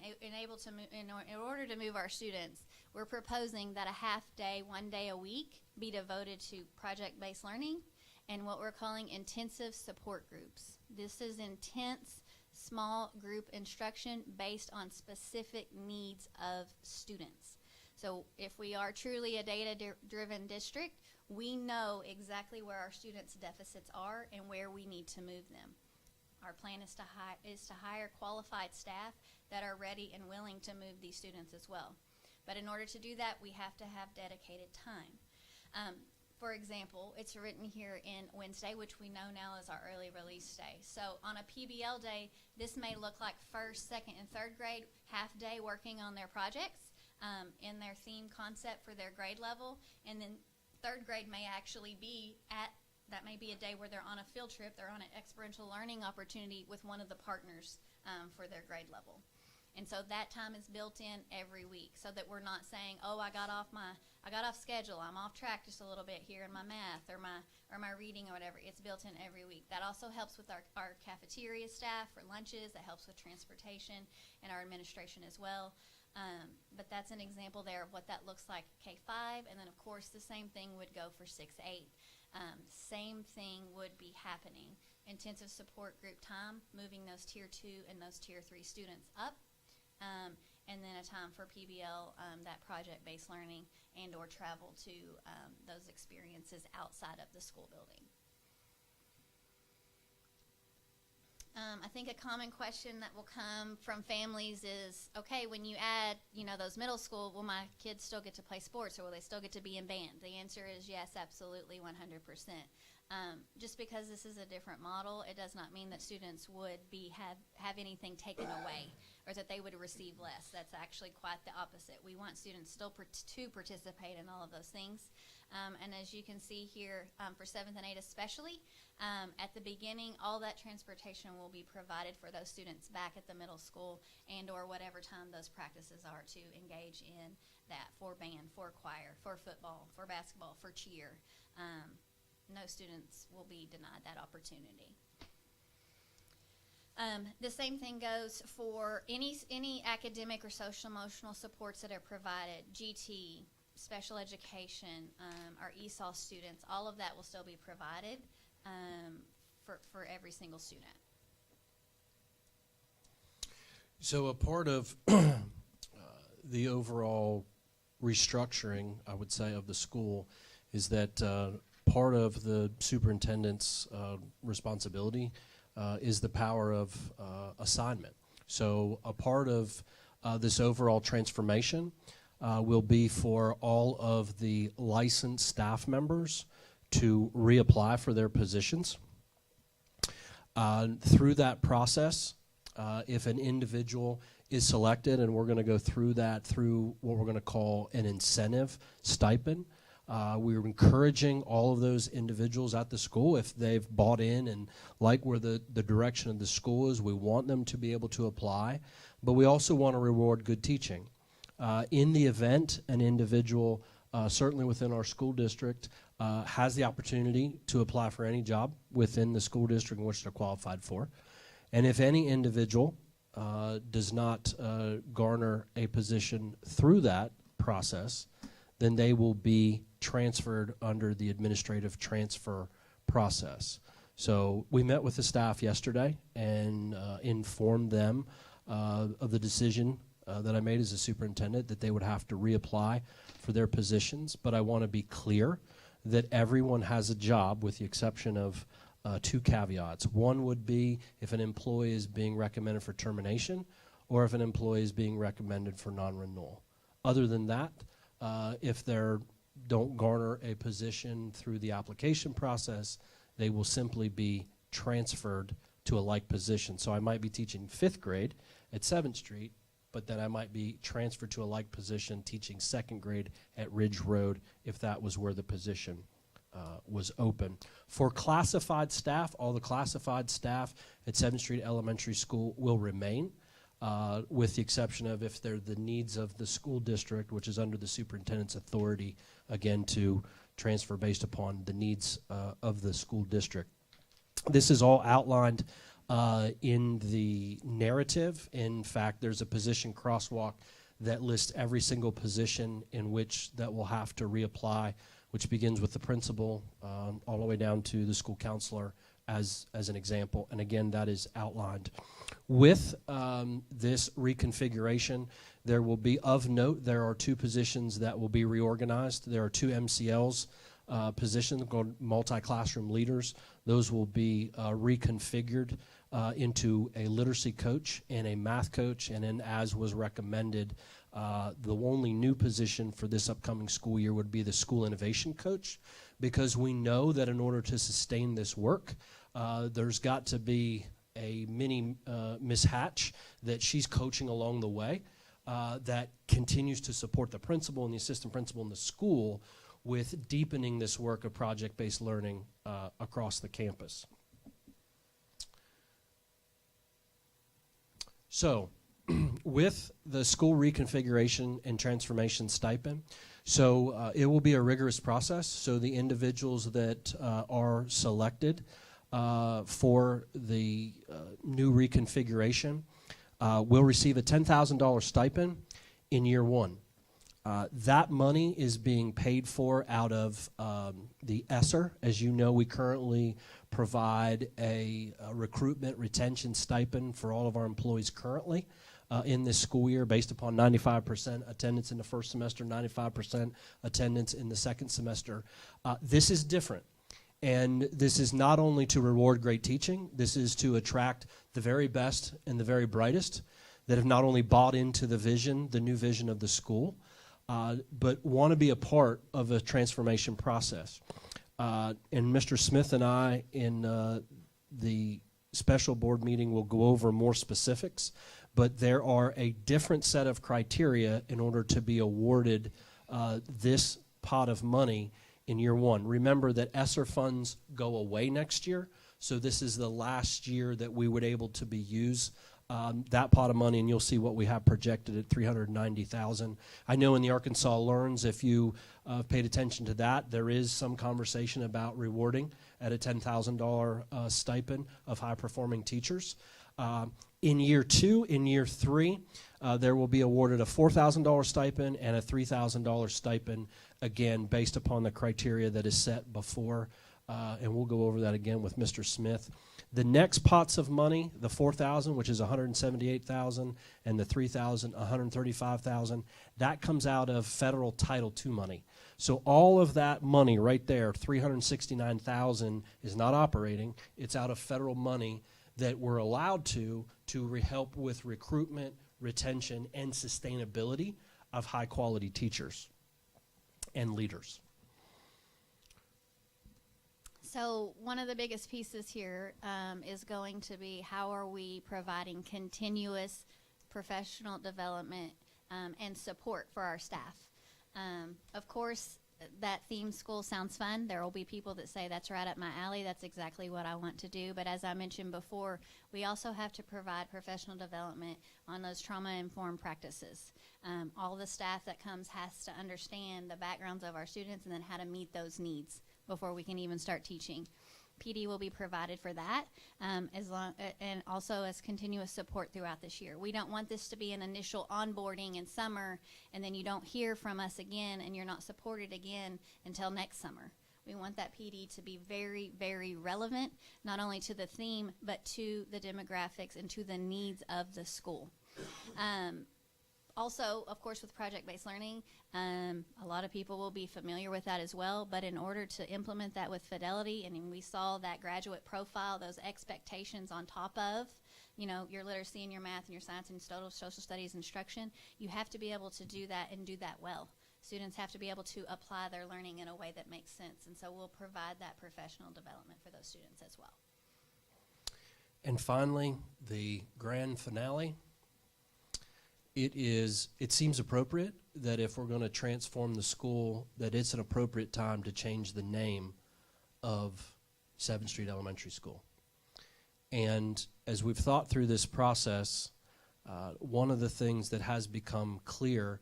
C: order to move our students, we're proposing that a half day, 1 day a week be devoted to project-based learning and what we're calling intensive support groups. This is intense small group instruction based on specific needs of students. So if we are truly a data-driven district, we know exactly where our students' deficits are and where we need to move them. Our plan is to hire qualified staff that are ready and willing to move these students as well. But in order to do that, we have to have dedicated time. For example, it's written here in Wednesday, which we know now is our early release day. So on a PBL day, this may look like 1st, 2nd, and 3rd grade half day working on their projects in their theme concept for their grade level. And then 3rd grade may actually be that may be a day where they're on a field trip, they're on an experiential learning opportunity with one of the partners for their grade level. And so that time is built in every week so that we're not saying, oh, I got off schedule, I'm off track just a little bit here in my math or my reading or whatever. It's built in every week. That also helps with our cafeteria staff for lunches. That helps with transportation and our administration as well. But that's an example there of what that looks like K-5. And then, of course, the same thing would go for 6-8. Same thing would be happening. Intensive support group time, moving those Tier 2 and those Tier 3 students up. And then a time for PBL, that project-based learning and or travel to those experiences outside of the school building. I think a common question that will come from families is, okay, when you add, those middle school, will my kids still get to play sports or will they still get to be in band? The answer is yes, absolutely, 100%. Just because this is a different model, it does not mean that students would have anything taken away or that they would receive less. That's actually quite the opposite. We want students still to participate in all of those things. And as you can see here, for 7th and 8th especially, at the beginning, all that transportation will be provided for those students back at the middle school and or whatever time those practices are to engage in that for band, for choir, for football, for basketball, for cheer. No students will be denied that opportunity. The same thing goes for any academic or social emotional supports that are provided, GT, special education, our ESOL students, all of that will still be provided for every single student.
B: So a part of the overall restructuring, I would say, of the school is that part of the superintendent's responsibility is the power of assignment. So a part of this overall transformation will be for all of the licensed staff members to reapply for their positions. Through that process, if an individual is selected, and we're going to go through that through what we're going to call an incentive stipend, we're encouraging all of those individuals at the school, if they've bought in and like where the direction of the school is, we want them to be able to apply, but we also want to reward good teaching. In the event an individual, certainly within our school district, has the opportunity to apply for any job within the school district in which they're qualified for, and if any individual does not garner a position through that process, then they will be transferred under the administrative transfer process. So we met with the staff yesterday and informed them of the decision that I made as a superintendent, that they would have to reapply for their positions. But I want to be clear that everyone has a job, with the exception of two caveats. One would be if an employee is being recommended for termination, or if an employee is being recommended for non-renewal. Other than that, if they don't garner a position through the application process, they will simply be transferred to a like position. So I might be teaching 5th grade at 7th Street, but then I might be transferred to a like position teaching 2nd grade at Ridge Road if that was where the position was open. For classified staff, all the classified staff at 7th Street Elementary School will remain, with the exception of if they're the needs of the school district, which is under the superintendent's authority, again, to transfer based upon the needs of the school district. This is all outlined in the narrative. In fact, there's a position crosswalk that lists every single position in which that will have to reapply, which begins with the principal all the way down to the school counselor as an example. And again, that is outlined. With this reconfiguration, there will be, of note, there are 2 positions that will be reorganized. There are 2 MCLs positions called multi-classroom leaders. Those will be reconfigured into a literacy coach and a math coach, and then, as was recommended, the only new position for this upcoming school year would be the school innovation coach, because we know that in order to sustain this work, there's got to be a mini Miss Hatch that she's coaching along the way that continues to support the principal and the assistant principal in the school with deepening this work of project-based learning across the campus. So, with the school reconfiguration and transformation stipend, so it will be a rigorous process. So the individuals that are selected for the new reconfiguration will receive a $10,000 stipend in year 1. That money is being paid for out of the ESSER. As you know, we currently provide a recruitment retention stipend for all of our employees currently in this school year, based upon 95% attendance in the first semester, 95% attendance in the second semester. This is different. And this is not only to reward great teaching, this is to attract the very best and the very brightest that have not only bought into the vision, the new vision of the school, but want to be a part of a transformation process. And Mr. Smith and I, in the special board meeting, will go over more specifics, but there are a different set of criteria in order to be awarded this pot of money in year 1. Remember that ESSER funds go away next year, so this is the last year that we would able to be used that pot of money, and you'll see what we have projected at $390,000. I know in the Arkansas Learns, if you paid attention to that, there is some conversation about rewarding at a $10,000 stipend of high-performing teachers. In year 2, in year 3, there will be awarded a $4,000 stipend and a $3,000 stipend, again, based upon the criteria that is set before, and we'll go over that again with Mr. Smith. The next pots of money, the $4,000, which is $178,000, and the $3,000, $135,000, that comes out of federal Title II money. So all of that money right there, $369,000, is not operating. It's out of federal money that we're allowed to help with recruitment, retention, and sustainability of high-quality teachers and leaders.
C: So one of the biggest pieces here is going to be how are we providing continuous professional development and support for our staff. Of course, that theme school sounds fun. There will be people that say that's right up my alley. That's exactly what I want to do. But as I mentioned before, we also have to provide professional development on those trauma-informed practices. All the staff that comes has to understand the backgrounds of our students and then how to meet those needs before we can even start teaching. PD will be provided for that, and also as continuous support throughout this year. We don't want this to be an initial onboarding in summer, and then you don't hear from us again, and you're not supported again until next summer. We want that PD to be very, very relevant, not only to the theme, but to the demographics and to the needs of the school. Also, of course, with project-based learning, a lot of people will be familiar with that as well, but in order to implement that with fidelity, and we saw that graduate profile, those expectations on top of, you know, your literacy and your math and your science and social studies instruction, you have to be able to do that and do that well. Students have to be able to apply their learning in a way that makes sense, and so we'll provide that professional development for those students as well.
B: And finally, the grand finale. It seems appropriate that if we're going to transform the school, that it's an appropriate time to change the name of 7th Street Elementary School. And as we've thought through this process, one of the things that has become clear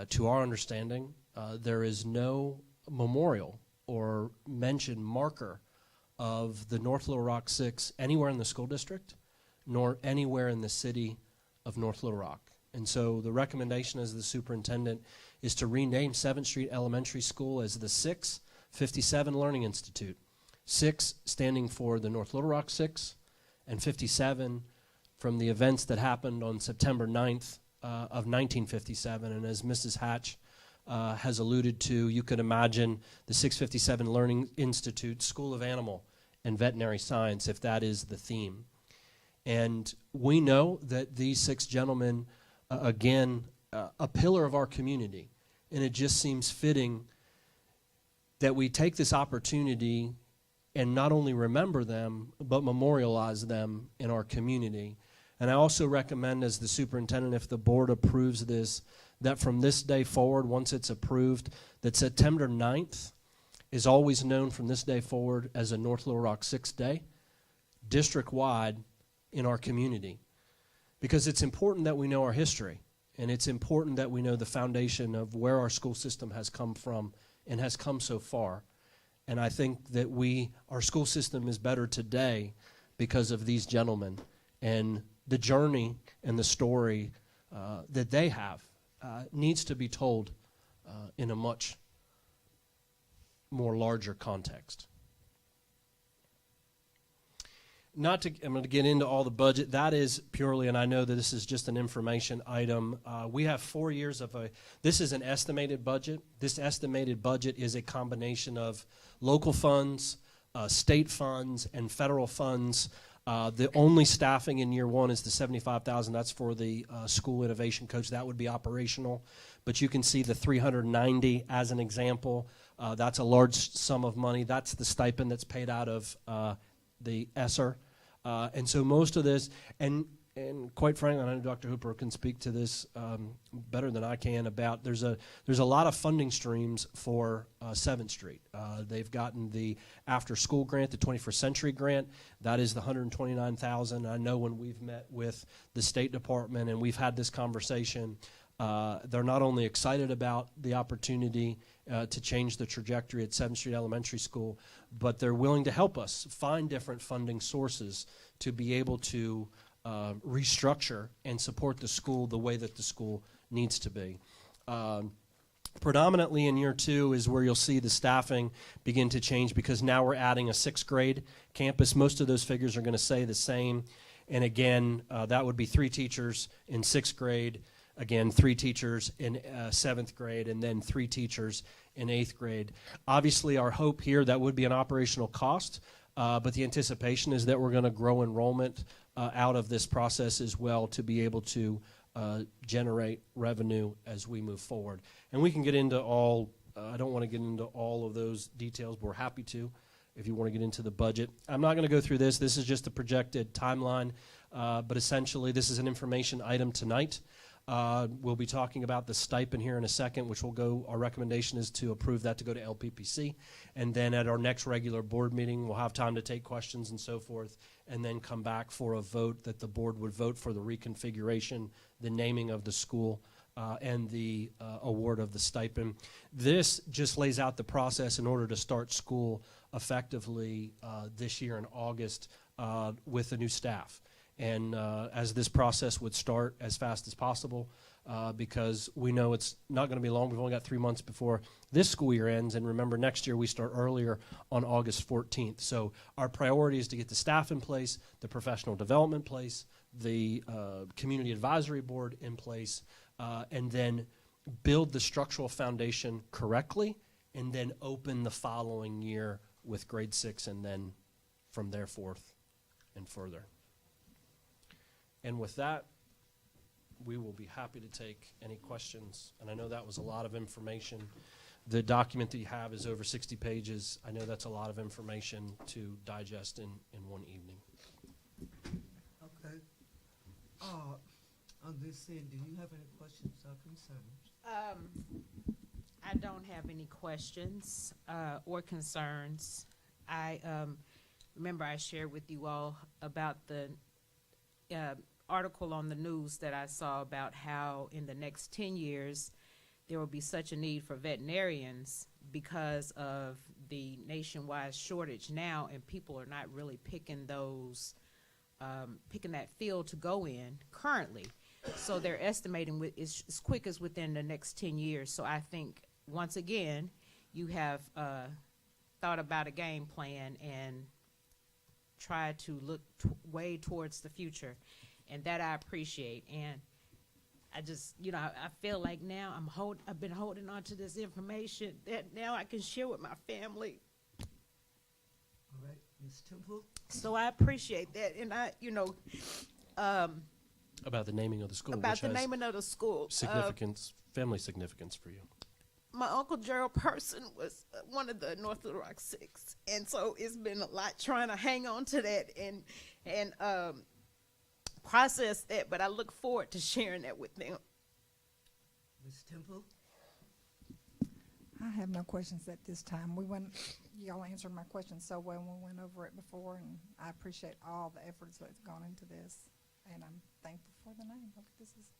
B: to our understanding, there is no memorial or mention marker of the North Little Rock 6 anywhere in the school district, nor anywhere in the city of North Little Rock. And so the recommendation as the superintendent is to rename 7th Street Elementary School as the 657 Learning Institute. 6 standing for the North Little Rock 6, and 57 from the events that happened on September 9th of 1957. And as Mrs. Hatch has alluded to, you could imagine the 657 Learning Institute School of Animal and Veterinary Science if that is the theme. And we know that these 6 gentlemen again, a pillar of our community. And it just seems fitting that we take this opportunity and not only remember them, but memorialize them in our community. And I also recommend as the superintendent, if the board approves this, that from this day forward, once it's approved, that September 9th is always known from this day forward as a North Little Rock 6 Day, district-wide in our community. Because it's important that we know our history, and it's important that we know the foundation of where our school system has come from and has come so far. And I think that our school system is better today because of these gentlemen and the journey and the story that they have needs to be told in a much more larger context. I'm going to get into all the budget. That is purely, and I know that this is just an information item. We have 4 years of this is an estimated budget. This estimated budget is a combination of local funds, state funds, and federal funds. The only staffing in year 1 is the $75,000. That's for the school innovation coach. That would be operational. But you can see the $390 as an example. That's a large sum of money. That's the stipend that's paid out of the ESSER. And so most of this, and quite frankly, I know Dr. Hooper can speak to this better than I can about, there's a lot of funding streams for 7th Street. They've gotten the after-school grant, the 21st Century grant. That is the $129,000. I know when we've met with the State Department and we've had this conversation, they're not only excited about the opportunity to change the trajectory at 7th Street Elementary School, but they're willing to help us find different funding sources to be able to restructure and support the school the way that the school needs to be. Predominantly in year 2 is where you'll see the staffing begin to change because now we're adding a 6th grade campus. Most of those figures are going to stay the same. And again, that would be 3 teachers in 6th grade. Again, 3 teachers in 7th grade and then 3 teachers in 8th grade. Obviously, our hope here, that would be an operational cost, but the anticipation is that we're going to grow enrollment out of this process as well to be able to generate revenue as we move forward. And we can get into all, I don't want to get into all of those details, but we're happy to if you want to get into the budget. I'm not going to go through this. This is just a projected timeline, but essentially this is an information item tonight. We'll be talking about the stipend here in a second, which will go, our recommendation is to approve that to go to LPPC. And then at our next regular board meeting, we'll have time to take questions and so forth, and then come back for a vote that the board would vote for the reconfiguration, the naming of the school, and the award of the stipend. This just lays out the process in order to start school effectively this year in August with the new staff. And as this process would start as fast as possible, because we know it's not going to be long. We've only got 3 months before this school year ends. And remember, next year we start earlier on August 14th. So our priority is to get the staff in place, the professional development place, the community advisory board in place, and then build the structural foundation correctly, and then open the following year with grade 6, and then from there forth and further. And with that, we will be happy to take any questions. And I know that was a lot of information. The document that you have is over 60 pages. I know that's a lot of information to digest in one evening.
A: Okay. On this end, do you have any questions or concerns?
D: I don't have any questions or concerns. I remember I shared with you all about the article on the news that I saw about how in the next 10 years there will be such a need for veterinarians because of the nationwide shortage now, and people are not really picking those, picking that field to go in currently. So they're estimating as quick as within the next 10 years. So I think, once again, you have thought about a game plan and try to look way towards the future, and that I appreciate. And I just, I feel like now I've been holding on to this information that now I can share with my family.
A: All right, Ms. Temple?
D: So I appreciate that, and
B: About the naming of the school,
D: about
B: which
D: the
B: has
D: naming of the school.
B: significance, family significance for you.
D: My Uncle Gerald Person was one of the North Little Rock 6, and so it's been a lot trying to hang on to that and process that, but I look forward to sharing that with them.
A: Ms. Temple?
E: I have no questions at this time. Y'all answered my questions so well when we went over it before, and I appreciate all the efforts that's gone into this, and I'm thankful for the name. Look, this is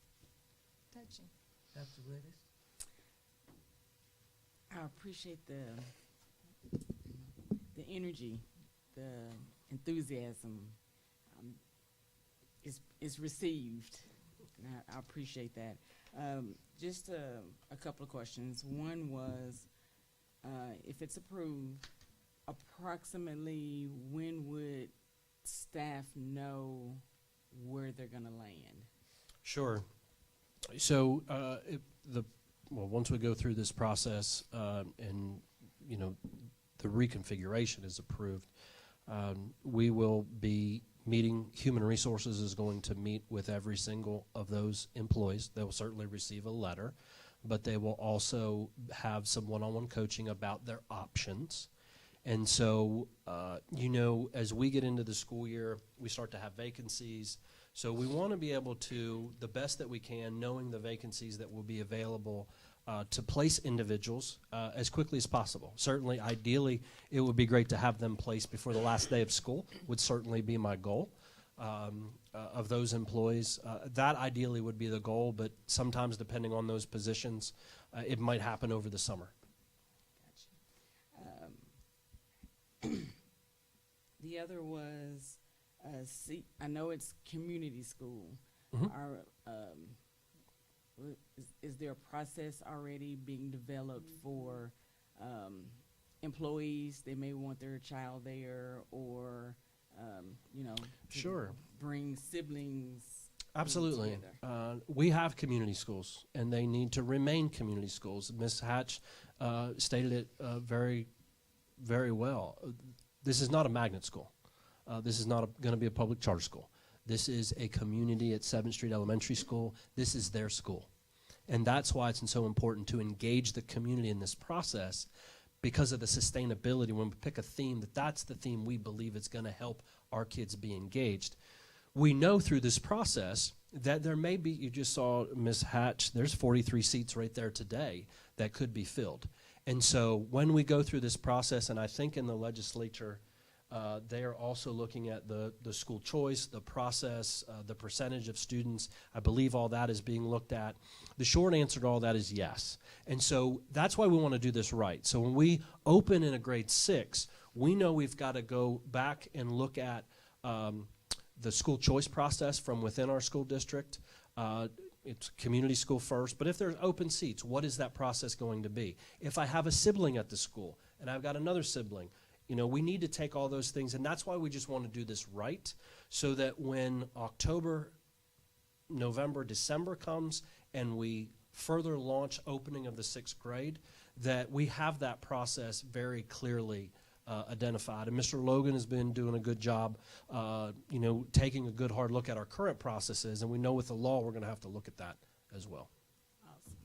E: touching.
A: Dr. Reddish?
F: I appreciate the energy, the enthusiasm. Is received, and I appreciate that. Just a couple of questions. One was, if it's approved, approximately when would staff know where they're going to land?
B: Sure. So once we go through this process and the reconfiguration is approved, we will be meeting. Human Resources is going to meet with every single of those employees. They will certainly receive a letter, but they will also have some one-on-one coaching about their options. And so, as we get into the school year, we start to have vacancies. So we want to be able to, the best that we can, knowing the vacancies that will be available, to place individuals as quickly as possible. Certainly, ideally, it would be great to have them placed before the last day of school, would certainly be my goal of those employees. That ideally would be the goal, but sometimes depending on those positions, it might happen over the summer.
F: Gotcha. The other was, I know it's community school.
B: Mm-hmm.
F: Is there a process already being developed for employees? They may want their child there, or to
B: Sure.
F: bring siblings.
B: Absolutely.
F: together?
B: We have community schools, and they need to remain community schools. Ms. Hatch stated it very, very well. This is not a magnet school. This is not going to be a public charter school. This is a community at 7th Street Elementary School. This is their school. And that's why it's so important to engage the community in this process, because of the sustainability. When we pick a theme, that's the theme we believe is going to help our kids be engaged. We know through this process that there may be, you just saw Ms. Hatch, there's 43 seats right there today that could be filled. And so when we go through this process, and I think in the legislature, they are also looking at the school choice, the process, the percentage of students. I believe all that is being looked at. The short answer to all that is yes. And so that's why we want to do this right. So when we open in a grade 6, we know we've got to go back and look at the school choice process from within our school district. It's community school first, but if there's open seats, what is that process going to be? If I have a sibling at the school and I've got another sibling, you know, we need to take all those things, and that's why we just want to do this right, so that when October, November, December comes and we further launch opening of the 6th grade, that we have that process very clearly identified. And Mr. Logan has been doing a good job, you know, taking a good hard look at our current processes, and we know with the law we're going to have to look at that as well.
F: Awesome.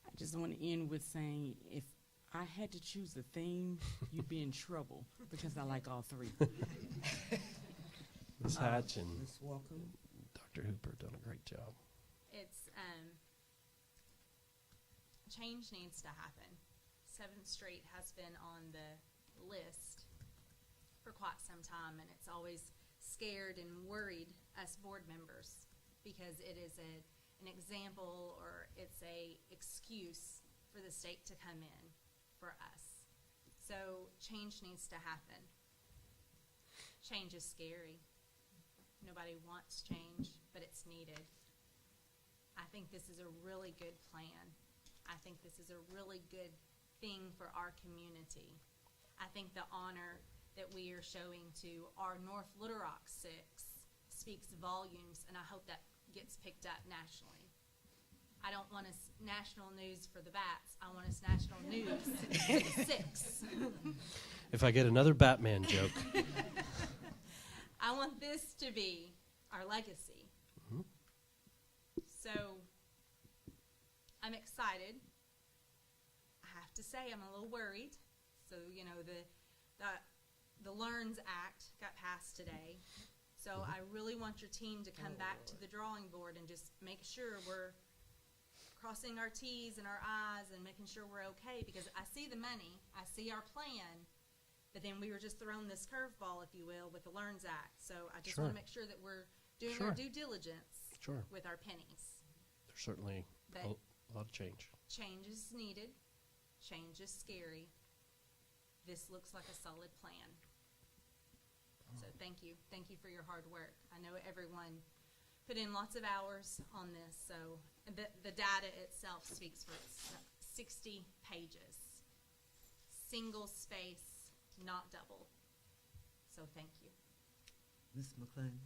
F: I just want to end with saying, if I had to choose a theme, you'd be in trouble, because I like all three.
B: Ms. Hatch and
A: Ms. Welcome.
B: Dr. Hooper done a great job.
G: It's change needs to happen. 7th Street has been on the list for quite some time, and it's always scared and worried us board members, because it is an example, or it's a excuse for the state to come in for us. So change needs to happen. Change is scary. Nobody wants change, but it's needed. I think this is a really good plan. I think this is a really good thing for our community. I think the honor that we are showing to our North Little Rock 6 speaks volumes, and I hope that gets picked up nationally. I don't want us national news for the bats. I want us national news for the 6.
B: If I get another Batman joke.
G: I want this to be our legacy.
B: Mm-hmm.
G: So I'm excited. I have to say I'm a little worried. So, you know, the LEARNS Act got passed today. So I really want your team to come back to the drawing board and just make sure we're crossing our T's and our I's and making sure we're okay, because I see the money, I see our plan, but then we were just thrown this curveball, if you will, with the LEARNS Act. So I just want to make sure that we're doing our due diligence with our pennies.
B: There's certainly a lot of change.
G: Change is needed. Change is scary. This looks like a solid plan. So thank you. Thank you for your hard work. I know everyone put in lots of hours on this, so the data itself speaks for itself. 60 pages. Single space, not double. So thank you.
A: Ms. McLean.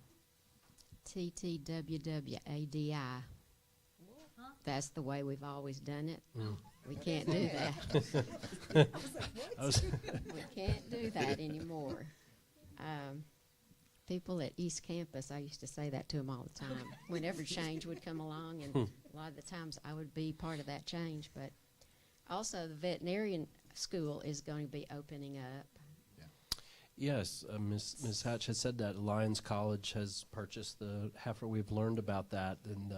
H: TTWWADI.
G: Huh?
H: That's the way we've always done it. We can't do that. We can't do that anymore. People at East Campus, I used to say that to them all the time. Whenever change would come along, and a lot of the times I would be part of that change. But also the veterinarian school is going to be opening up.
B: Yes, Ms. Hatch has said that Lions College has purchased the heifer. We've learned about that, and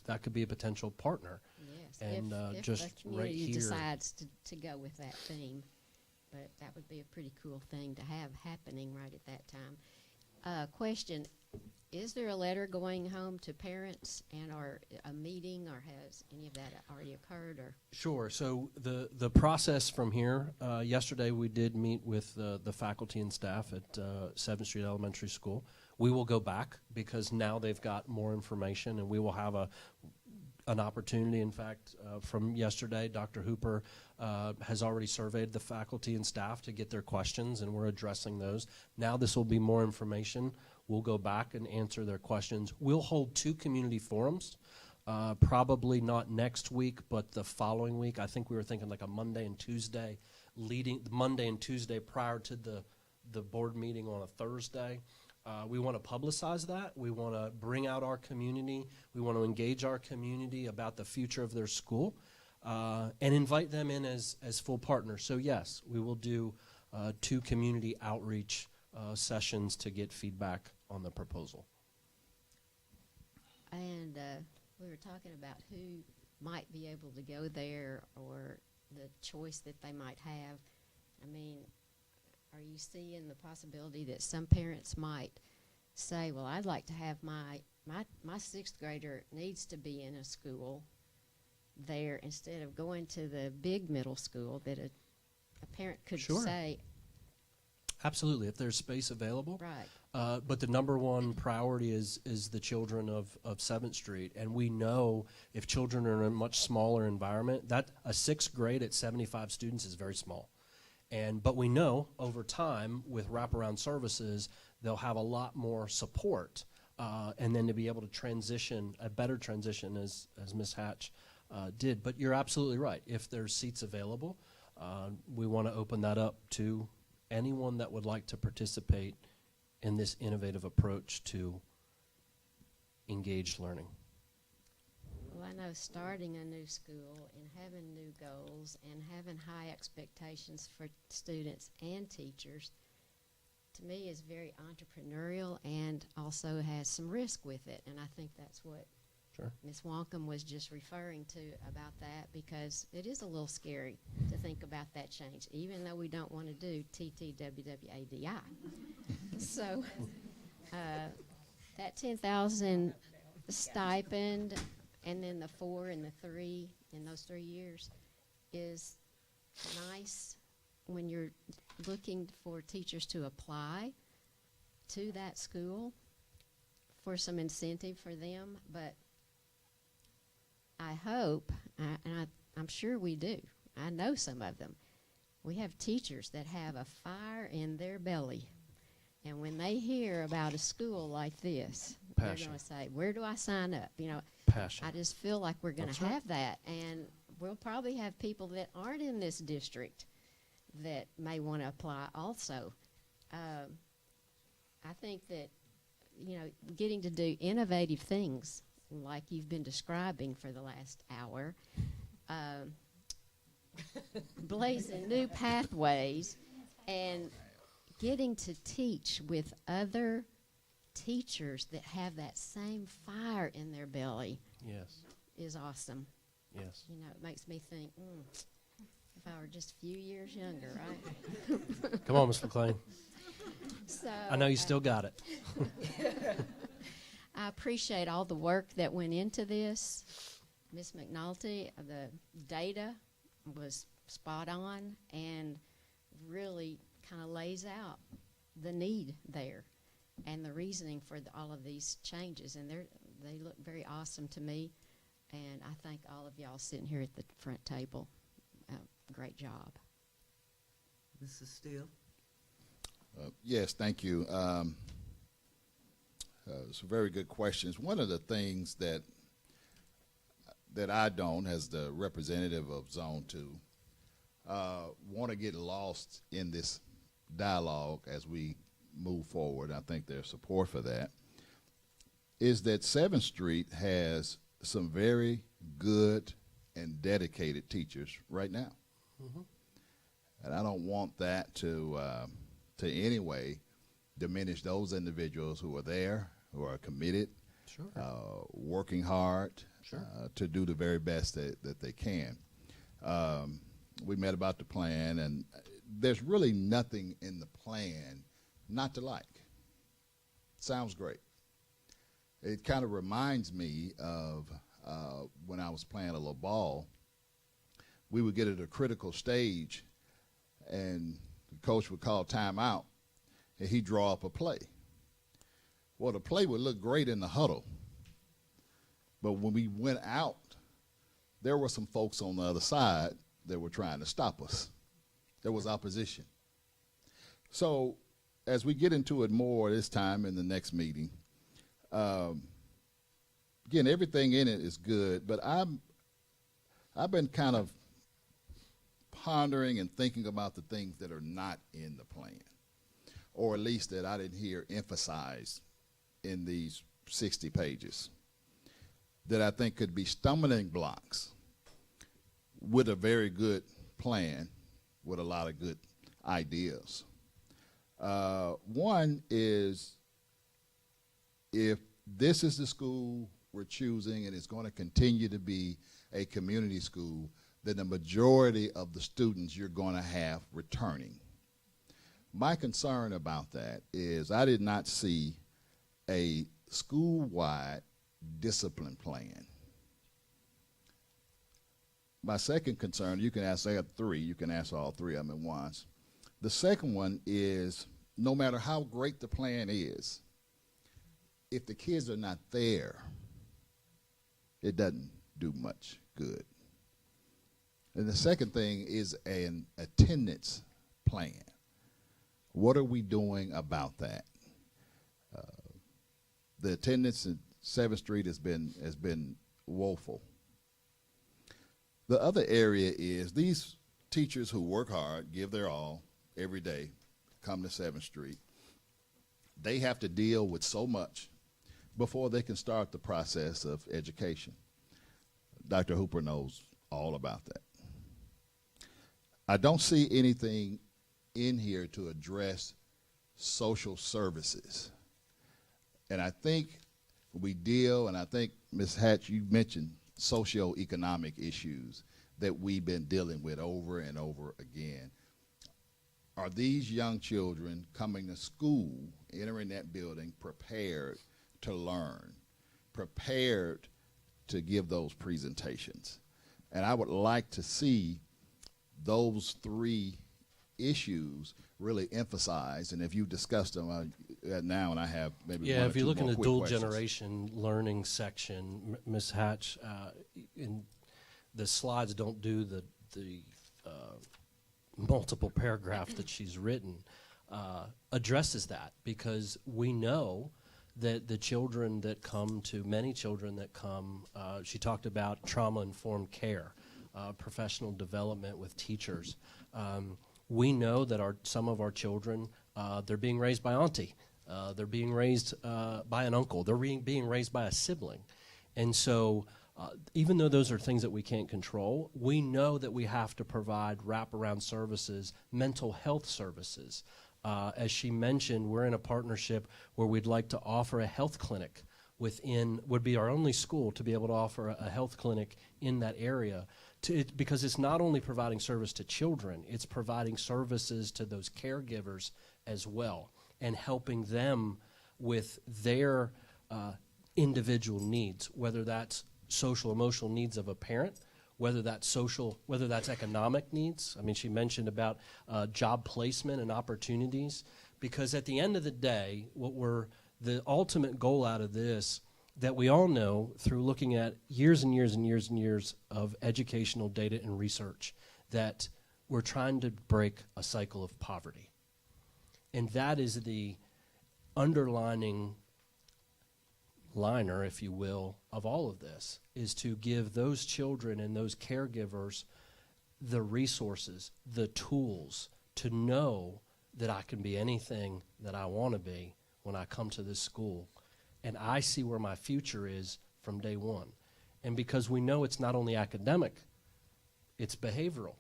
B: that could be a potential partner.
H: Yes,
B: And
H: if
B: just
H: the
B: right
H: community
B: here.
H: decides to go with that theme. But that would be a pretty cool thing to have happening right at that time. Question, is there a letter going home to parents, and or a meeting, or has any of that already occurred? Or
B: Sure. So the process from here, yesterday we did meet with the faculty and staff at 7th Street Elementary School. We will go back because now they've got more information, and we will have an opportunity. In fact, from yesterday, Dr. Hooper has already surveyed the faculty and staff to get their questions, and we're addressing those. Now this will be more information. We'll go back and answer their questions. We'll hold 2 community forums, probably not next week, but the following week. I think we were thinking like a Monday and Tuesday, prior to the board meeting on a Thursday. We want to publicize that. We want to bring out our community. We want to engage our community about the future of their school and invite them in as full partners. So yes, we will do 2 community outreach sessions to get feedback on the proposal.
H: And we were talking about who might be able to go there or the choice that they might have. I mean, are you seeing the possibility that some parents might say, well, I'd like to have my 6th grader needs to be in a school there instead of going to the big middle school, that a parent could
B: Sure.
H: say,
B: Absolutely, if there's space available.
H: right,
B: But the number one priority is the children of 7th Street. And we know if children are in a much smaller environment, that a 6th grade at 75 students is very small. But we know over time with Wraparound Services, they'll have a lot more support. And then to be able to transition, a better transition as Ms. Hatch did. But you're absolutely right. If there's seats available, we want to open that up to anyone that would like to participate in this innovative approach to engaged learning.
H: well, I know starting a new school and having new goals and having high expectations for students and teachers, to me, is very entrepreneurial and also has some risk with it. And I think that's what
B: Sure.
H: Ms. Welcome was just referring to about that, because it is a little scary to think about that change, even though we don't want to do TTWWADI. So that 10,000 stipend and then the 4 and the 3 in those 3 years is nice when you're looking for teachers to apply to that school for some incentive for them. But I hope, and I'm sure we do, I know some of them, we have teachers that have a fire in their belly. And when they hear about a school like this,
B: Passion.
H: they're going to say, where do I sign up? You know,
B: Passion.
H: I just feel like we're going
B: That's
H: to
B: right.
H: have that. And we'll probably have people that aren't in this district that may want to apply also. I think that, you know, getting to do innovative things like you've been describing for the last hour, blazing new pathways, and getting to teach with other teachers that have that same fire in their belly
B: Yes.
H: is awesome.
B: Yes.
H: You know, it makes me think, if I were just a few years younger, right?
B: Come on, Ms. McLean.
H: So
B: I know you still got it.
H: I appreciate all the work that went into this. Ms. McNulty, the data was spot on and really kind of lays out the need there and the reasoning for all of these changes. And they look very awesome to me. And I thank all of y'all sitting here at the front table. Great job.
A: Mrs. Steele?
I: Yes, thank you. Some very good questions. One of the things that I don't, as the representative of Zone 2, want to get lost in this dialogue as we move forward. I think there's support for that. Is that 7th Street has some very good and dedicated teachers right now.
B: Mm-hmm.
I: And I don't want that to any way diminish those individuals who are there, who are committed,
B: Sure.
I: working hard
B: Sure.
I: to do the very best that they can. We met about the plan, and there's really nothing in the plan not to like. Sounds great. It kind of reminds me of when I was playing a little ball. We would get at a critical stage, and the coach would call timeout, and he'd draw up a play. Well, the play would look great in the huddle, but when we went out, there were some folks on the other side that were trying to stop us. There was opposition. So as we get into it more this time in the next meeting, again, everything in it is good, but I've been kind of pondering and thinking about the things that are not in the plan, or at least that I didn't hear emphasized in these 60 pages, that I think could be stumbling blocks with a very good plan with a lot of good ideas. One is, if this is the school we're choosing and it's going to continue to be a community school, then the majority of the students you're going to have returning. My concern about that is I did not see a school-wide discipline plan. My second concern, you can ask, I have three, you can ask all three of them at once. The second one is, no matter how great the plan is, if the kids are not there, it doesn't do much good. And the second thing is an attendance plan. What are we doing about that? The attendance at 7th Street has been woeful. The other area is these teachers who work hard, give their all every day, come to 7th Street. They have to deal with so much before they can start the process of education. Dr. Hooper knows all about that. I don't see anything in here to address social services. And I think we deal, and I think, Ms. Hatch, you mentioned socioeconomic issues that we've been dealing with over and over again. Are these young children coming to school, entering that building, prepared to learn, prepared to give those presentations? And I would like to see those three issues really emphasized, and if you discussed them now, and I have maybe one or
B: if you
I: two
B: look in
I: more
B: the
I: quick
B: dual
I: questions.
B: generation learning section, Ms. Hatch, in the slides don't do the multiple paragraph that she's written, addresses that, because we know that the children that come to, many children that come, she talked about trauma-informed care, professional development with teachers. We know that some of our children, they're being raised by auntie. They're being raised by an uncle. They're being raised by a sibling. And so even though those are things that we can't control, we know that we have to provide wraparound services, mental health services. As she mentioned, we're in a partnership where we'd like to offer a health clinic would be our only school to be able to offer a health clinic in that area. Because it's not only providing service to children, it's providing services to those caregivers as well, and helping them with their individual needs, whether that's social emotional needs of a parent, whether that's economic needs. I mean, she mentioned about job placement and opportunities, because at the end of the day, the ultimate goal out of this, that we all know through looking at years and years and years and years of educational data and research, that we're trying to break a cycle of poverty. And that is the underlining liner, if you will, of all of this, is to give those children and those caregivers the resources, the tools to know that I can be anything that I want to be when I come to this school. And I see where my future is from day one. And because we know it's not only academic, it's behavioral.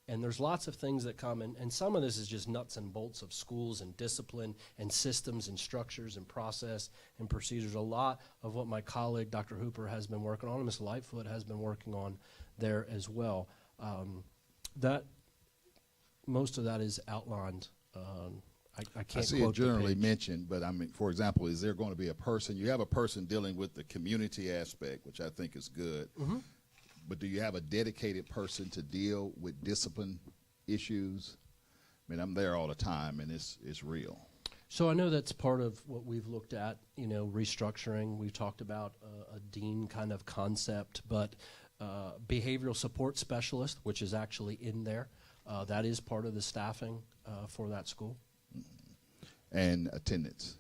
B: And there's lots of things that come in, and some of this is just nuts and bolts of schools and discipline and systems and structures and process and procedures. A lot of what my colleague, Dr. Hooper, has been working on, and Ms. Lightfoot has been working on there as well. Most of that is outlined. I can't
I: I see
B: quote
I: it generally
B: the page.
I: mentioned, but I mean, for example, is there going to be a person, you have a person dealing with the community aspect, which I think is good, but do you have a dedicated person to deal with discipline issues? I mean, I'm there all the time, and it's real.
B: So I know that's part of what we've looked at, restructuring. We've talked about a dean kind of concept, but behavioral support specialist, which is actually in there, that is part of the staffing for that school.
I: and attendance?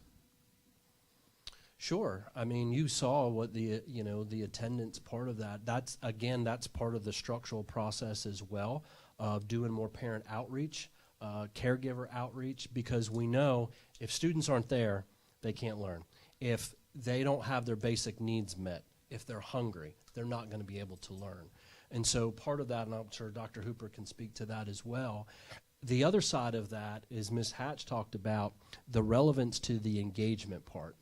B: Sure. I mean, you saw what the attendance part of that. That's part of the structural process as well, of doing more parent outreach, caregiver outreach, because we know if students aren't there, they can't learn. If they don't have their basic needs met, if they're hungry, they're not going to be able to learn. And so part of that, and I'm sure Dr. Hooper can speak to that as well. The other side of that is Ms. Hatch talked about the relevance to the engagement part.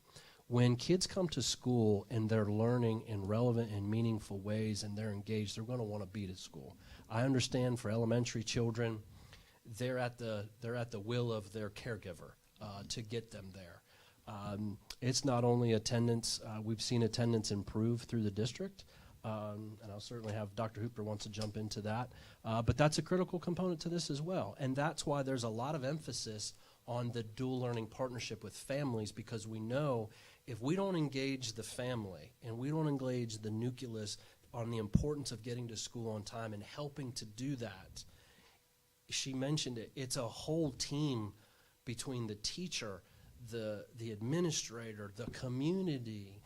B: When kids come to school and they're learning in relevant and meaningful ways and they're engaged, they're going to want to be at school. I understand for elementary children, they're at the will of their caregiver to get them there. It's not only attendance. We've seen attendance improve through the district, and I'll certainly have Dr. Hooper wants to jump into that. But that's a critical component to this as well, and that's why there's a lot of emphasis on the dual learning partnership with families, because we know if we don't engage the family and we don't engage the nucleus on the importance of getting to school on time and helping to do that, she mentioned it, it's a whole team between the teacher, the administrator, the community.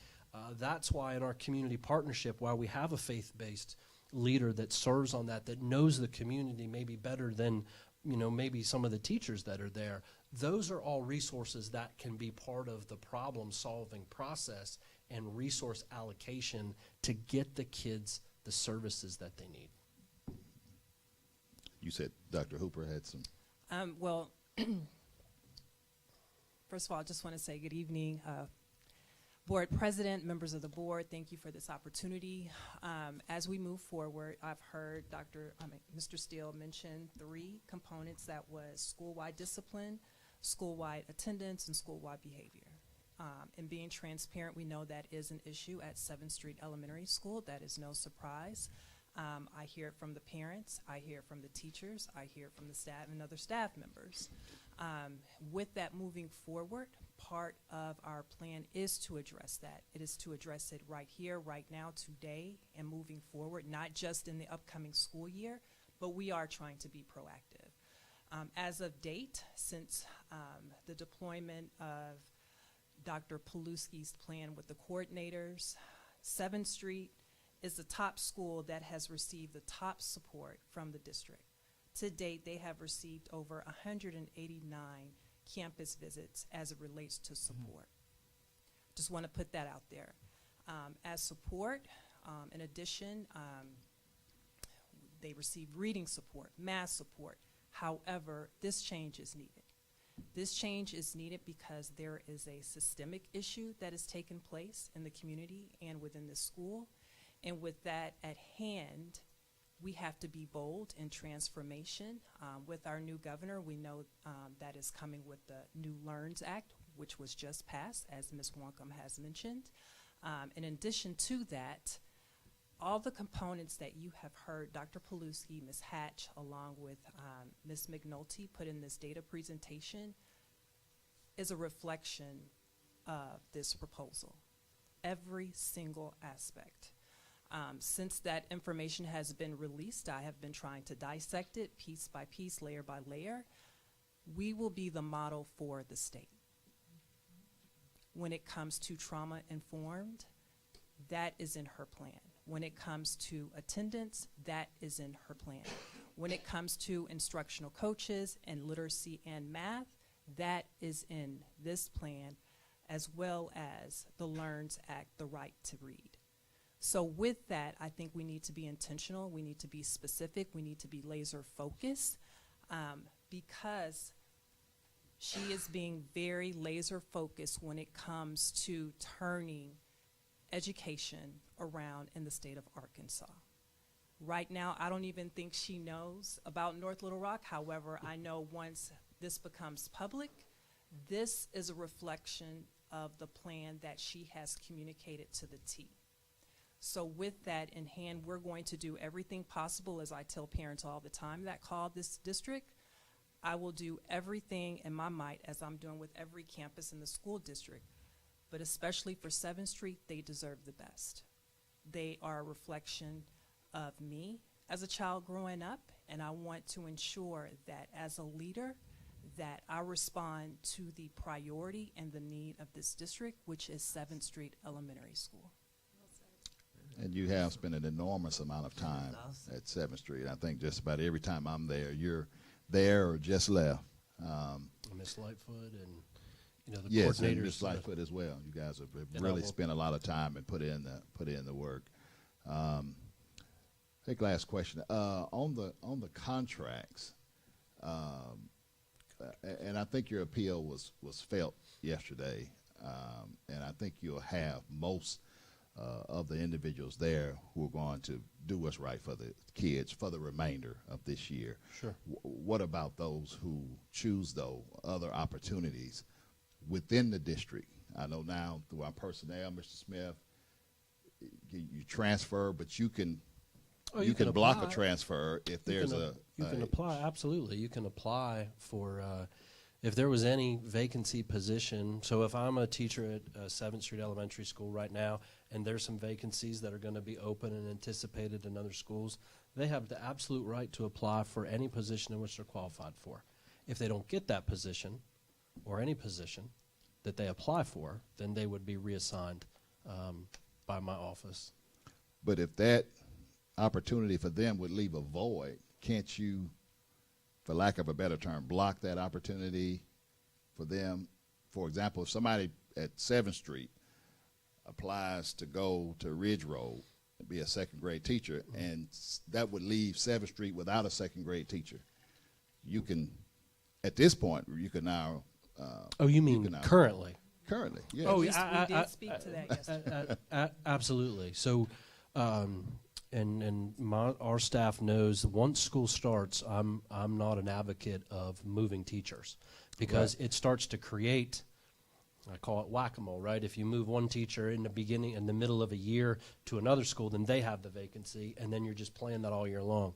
B: That's why in our community partnership, while we have a faith-based leader that serves on that knows the community maybe better than maybe some of the teachers that are there, those are all resources that can be part of the problem-solving process and resource allocation to get the kids the services that they need.
I: You said Dr. Hooper had some.
J: Well, first of all, I just want to say good evening. Board President, members of the board, thank you for this opportunity. As we move forward, I've heard Mr. Steele mention 3 components. That was school-wide discipline, school-wide attendance, and school-wide behavior. And being transparent, we know that is an issue at 7th Street Elementary School. That is no surprise. I hear it from the parents, I hear it from the teachers, I hear it from the staff and other staff members. With that moving forward, part of our plan is to address that. It is to address it right here, right now, today, and moving forward, not just in the upcoming school year, but we are trying to be proactive. As of date, since the deployment of Dr. Paluski's plan with the coordinators, 7th Street is the top school that has received the top support from the district. To date, they have received over 189 campus visits as it relates to support. Just want to put that out there. As support, in addition, they receive reading support, math support. However, this change is needed. This change is needed because there is a systemic issue that has taken place in the community and within the school. And with that at hand, we have to be bold in transformation. With our new governor, we know that is coming with the New LEARNS Act, which was just passed, as Ms. Welcome has mentioned. In addition to that, all the components that you have heard Dr. Paluski, Ms. Hatch, along with Ms. McNulty put in this data presentation is a reflection of this proposal. Every single aspect. Since that information has been released, I have been trying to dissect it piece by piece, layer by layer. We will be the model for the state. When it comes to trauma-informed, that is in her plan. When it comes to attendance, that is in her plan. When it comes to instructional coaches and literacy and math, that is in this plan, as well as the LEARNS Act, the right to read. So with that, I think we need to be intentional, we need to be specific, we need to be laser focused, because she is being very laser focused when it comes to turning education around in the state of Arkansas. Right now, I don't even think she knows about North Little Rock. However, I know once this becomes public, this is a reflection of the plan that she has communicated to the T. So with that in hand, we're going to do everything possible, as I tell parents all the time that call this district. I will do everything in my might, as I'm doing with every campus in the school district, but especially for 7th Street, they deserve the best. They are a reflection of me as a child growing up, and I want to ensure that as a leader, that I respond to the priority and the need of this district, which is 7th Street Elementary School.
I: And you have spent an enormous amount of time
A: Awesome.
I: at 7th Street. I think just about every time I'm there, you're there or just left.
B: Miss Lightfoot and, you know, the
I: Yes, and
B: coordinators.
I: Ms. Lightfoot as well. You guys have
B: And I
I: really
B: will-
I: spent a lot of time and put in the work. I think last question on the contracts, and I think your appeal was felt yesterday, and I think you'll have most of the individuals there who are going to do what's right for the kids for the remainder of this year.
B: Sure.
I: What about those who choose, though, other opportunities within the district? I know now through our personnel, Mr. Smith, you transfer, but you can you can block a
B: apply.
I: transfer if there's
B: You can apply, absolutely. You can apply for, if there was any vacancy position. So if I'm a teacher at 7th Street Elementary School right now, and there's some vacancies that are going to be open and anticipated in other schools, they have the absolute right to apply for any position in which they're qualified for. If they don't get that position, or any position that they apply for, then they would be reassigned by my office.
I: But if that opportunity for them would leave a void, can't you, for lack of a better term, block that opportunity for them? For example, if somebody at 7th Street applies to go to Ridge Road and be a second grade teacher, and that would leave 7th Street without a second grade teacher, you can, at this point, you can now.
B: Oh, you mean
I: can now-
B: currently?
I: Currently, yes.
B: Oh,
J: We
B: yeah,
J: did speak to that yesterday.
B: Absolutely. So, and our staff knows that once school starts, I'm not an advocate of moving teachers because it starts to create, I call it whack-a-mole, right? If you move one teacher in the middle of a year to another school, then they have the vacancy, and then you're just playing that all year long.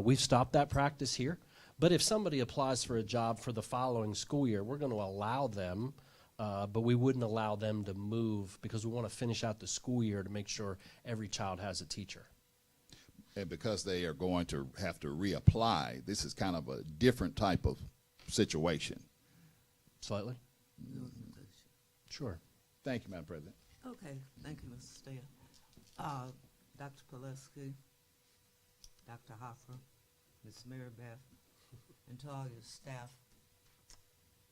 B: We've stopped that practice here. But if somebody applies for a job for the following school year, we're going to allow them, but we wouldn't allow them to move because we want to finish out the school year to make sure every child has a teacher.
I: And because they are going to have to reapply, this is kind of a different type of situation.
B: Slightly? Sure.
I: Thank you, Madam President.
A: Okay, thank you, Mr. Steele. Dr. Pileski, Dr. Hoffer, Ms. Mary Beth, and to all your staff,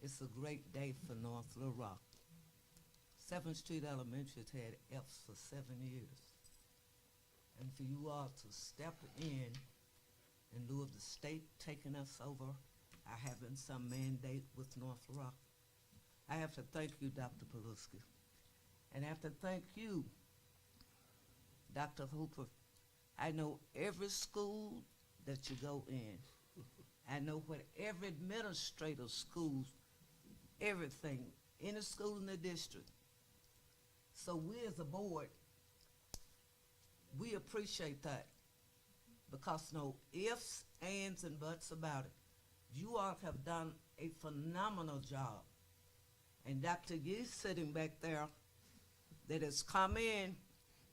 A: it's a great day for North Little Rock. 7th Street Elementary has had F's for 7 years. And for you all to step in lieu of the state taking us over, or having some mandate with North Little Rock, I have to thank you, Dr. Pileski. And I have to thank you, Dr. Hooper. I know every school that you go in. I know what every administrative school, everything, any school in the district. So we as a board, we appreciate that because no ifs, ands, and buts about it. You all have done a phenomenal job. And Dr. Yee sitting back there that has come in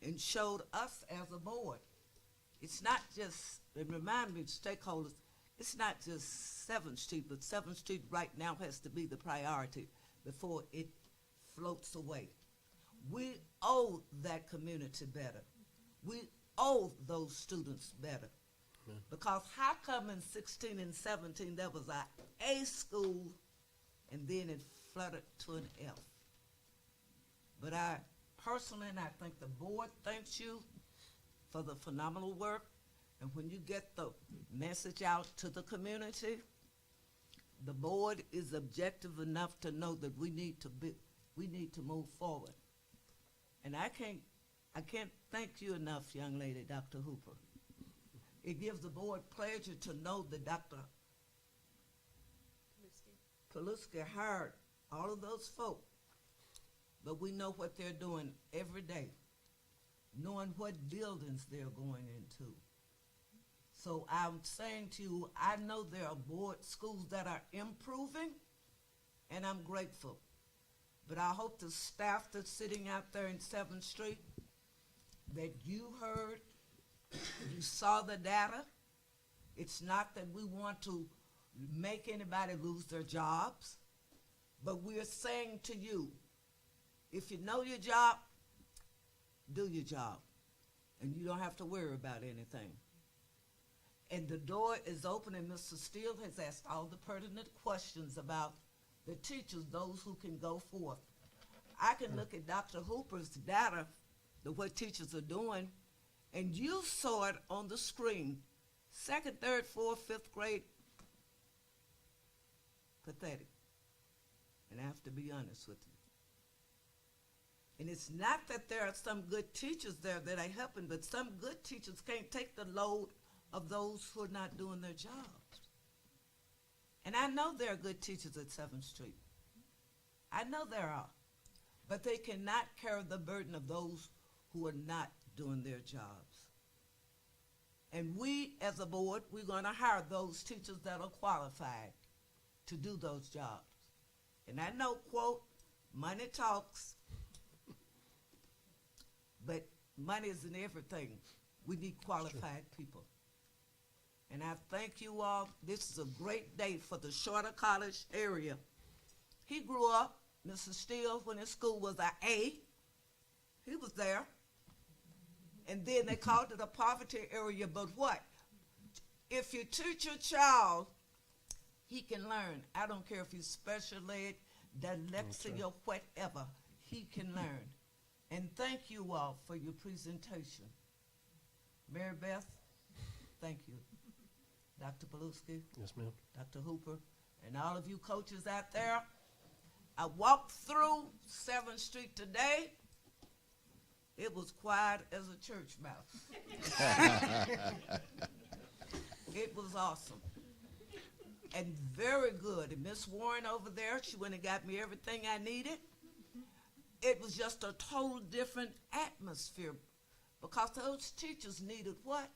A: and showed us as a board. It's not just, and remind me, stakeholders, it's not just 7th Street, but 7th Street right now has to be the priority before it floats away. We owe that community better. We owe those students better. Because how come in 16 and 17 there was a school and then it fluttered to an F? But I personally, and I think the board thanks you for the phenomenal work. And when you get the message out to the community, the board is objective enough to know that we need to move forward. And I can't thank you enough, young lady, Dr. Hooper. It gives the board pleasure to know that Dr. Pileski hired all of those folk, but we know what they're doing every day, knowing what buildings they're going into. So I'm saying to you, I know there are board schools that are improving, and I'm grateful. But I hope the staff that's sitting out there in 7th Street, that you heard, you saw the data. It's not that we want to make anybody lose their jobs, but we're saying to you, if you know your job, do your job, and you don't have to worry about anything. And the door is open, and Mr. Steele has asked all the pertinent questions about the teachers, those who can go forth. I can look at Dr. Hooper's data, what teachers are doing, and you saw it on the screen. 2nd, 3rd, 4th, 5th grade, pathetic. And I have to be honest with you. And it's not that there are some good teachers there that are helping, but some good teachers can't take the load of those who are not doing their jobs. And I know there are good teachers at 7th Street. I know there are. But they cannot carry the burden of those who are not doing their jobs. And we, as a board, we're going to hire those teachers that are qualified to do those jobs. And I know, quote, money talks, but money isn't everything. We need qualified people. And I thank you all. This is a great day for the Shorter College area. He grew up, Mr. Steele, when his school was an A. He was there. And then they called it a poverty area, but what? If you teach your child, he can learn. I don't care if he's special ed, dyslexia, or whatever. He can learn. And thank you all for your presentation. Mary Beth, thank you. Dr. Paluski,
B: Yes, ma'am.
A: Dr. Hooper, and all of you coaches out there. I walked through 7th Street today. It was quiet as a church mouse. It was awesome. And very good. And Miss Warren over there, she went and got me everything I needed. It was just a total different atmosphere because those teachers needed what?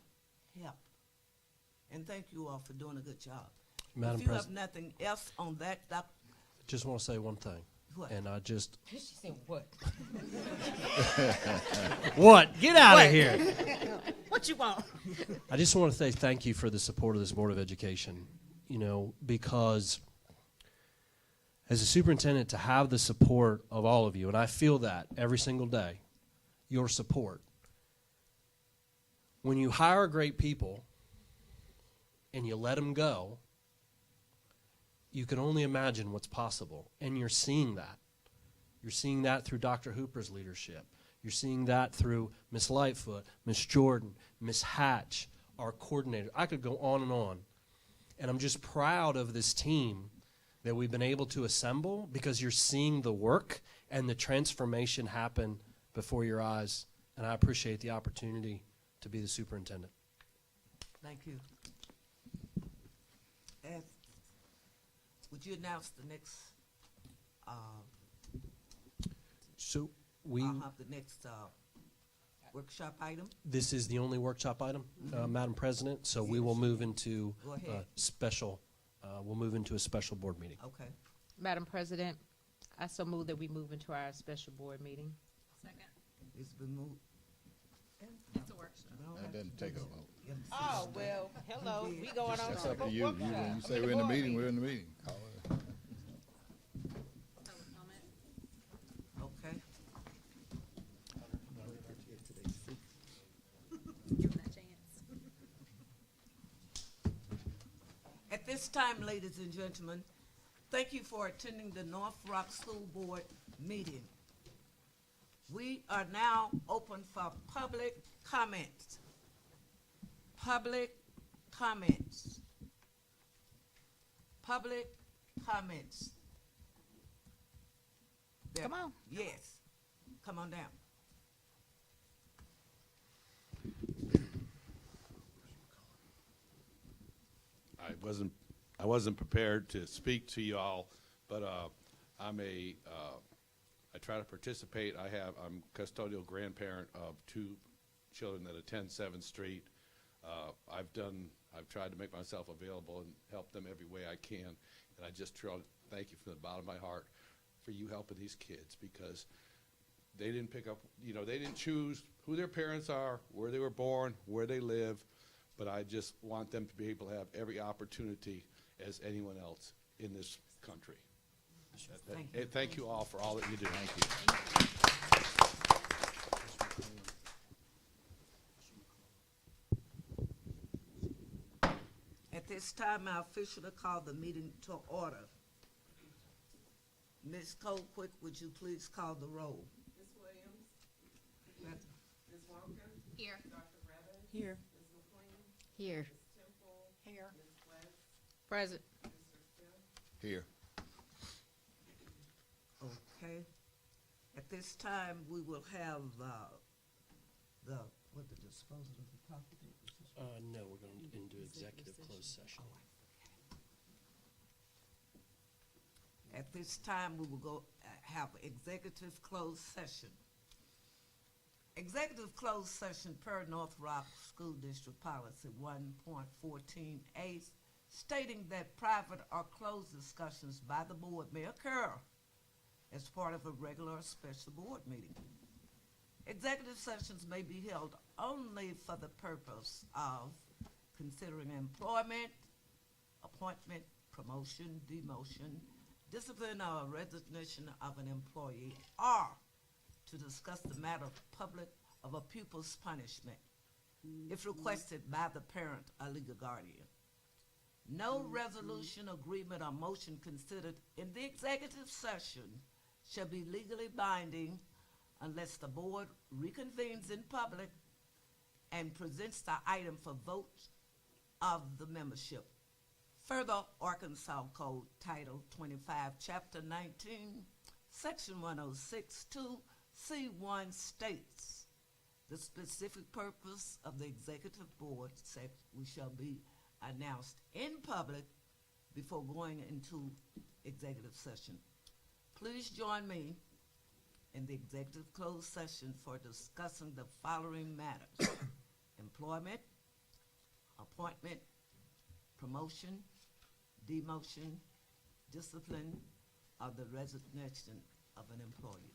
A: Help. And thank you all for doing a good job.
B: Madam
A: If you have
B: President,
A: nothing else on that,
B: just want to say one thing.
A: What?
B: And I just.
F: She said what?
B: What? Get out of here.
F: What you want?
B: I just want to say thank you for the support of this Board of Education, you know, because as a superintendent, to have the support of all of you, and I feel that every single day, your support. When you hire great people and you let them go, you can only imagine what's possible. And you're seeing that. You're seeing that through Dr. Hooper's leadership. You're seeing that through Miss Lightfoot, Miss Jordan, Miss Hatch, our coordinator. I could go on and on. And I'm just proud of this team that we've been able to assemble because you're seeing the work and the transformation happen before your eyes. And I appreciate the opportunity to be the superintendent.
A: thank you. And would you announce the next,
B: So
A: the next workshop item?
B: this is the only workshop item, Madam President, so we will move into
A: Go ahead.
B: we'll move into a special board meeting.
A: Okay.
D: Madam President, I so move that we move into our special board meeting.
G: Second.
A: It's been moved.
G: It's a workshop.
I: That doesn't take a vote.
D: Oh, well, hello, we going on.
I: That's up to you. When you say we're in the meeting, we're in the meeting. Call it.
G: Public comment.
A: Okay.
G: Give them that chance.
A: At this time, ladies and gentlemen, thank you for attending the North Rock School Board meeting. We are now open for public comments. Public comments. Public comments. There-
D: Come on.
A: Yes. Come on down.
K: I wasn't prepared to speak to you all, but I try to participate. I'm custodial grandparent of 2 children that attend 7th Street. I've tried to make myself available and help them every way I can, and I just try to thank you from the bottom of my heart for you helping these kids, because they didn't pick up, they didn't choose who their parents are, where they were born, where they live, but I just want them to be able to have every opportunity as anyone else in this country.
A: Thank you.
K: Thank you all for all that you do.
I: Thank you.
A: At this time, I officially call the meeting to order. Ms. Colquitt, would you please call the roll?
L: Ms. Williams,
A: Present.
L: Ms. Welcome,
C: Here.
L: Dr. Revett,
J: Here.
L: Ms. McQueen,
H: Here.
L: Ms. Temple,
E: Here.
L: Ms. West,
D: Present.
L: Mr. Still.
I: Here.
A: Okay. At this time, we will have the disposal of the property.
B: No, we're going to do executive closed session.
A: At this time, we will go have executive closed session. Executive closed session per North Rock School District Policy 1.14A, stating that private or closed discussions by the board may occur as part of a regular or special board meeting. Executive sessions may be held only for the purpose of considering employment, appointment, promotion, demotion, discipline, or resignation of an employee, or to discuss the matter of a pupil's punishment, if requested by the parent or legal guardian. No resolution, agreement, or motion considered in the executive session shall be legally binding unless the board reconvenes in public and presents the item for vote of the membership. Further, Arkansas Code Title 25, Chapter 19, Section 106(2) C1 states, the specific purpose of the executive board we shall be announced in public before going into executive session. Please join me in the executive closed session for discussing the following matters: employment, appointment, promotion, demotion, discipline, or the resignation of an employee.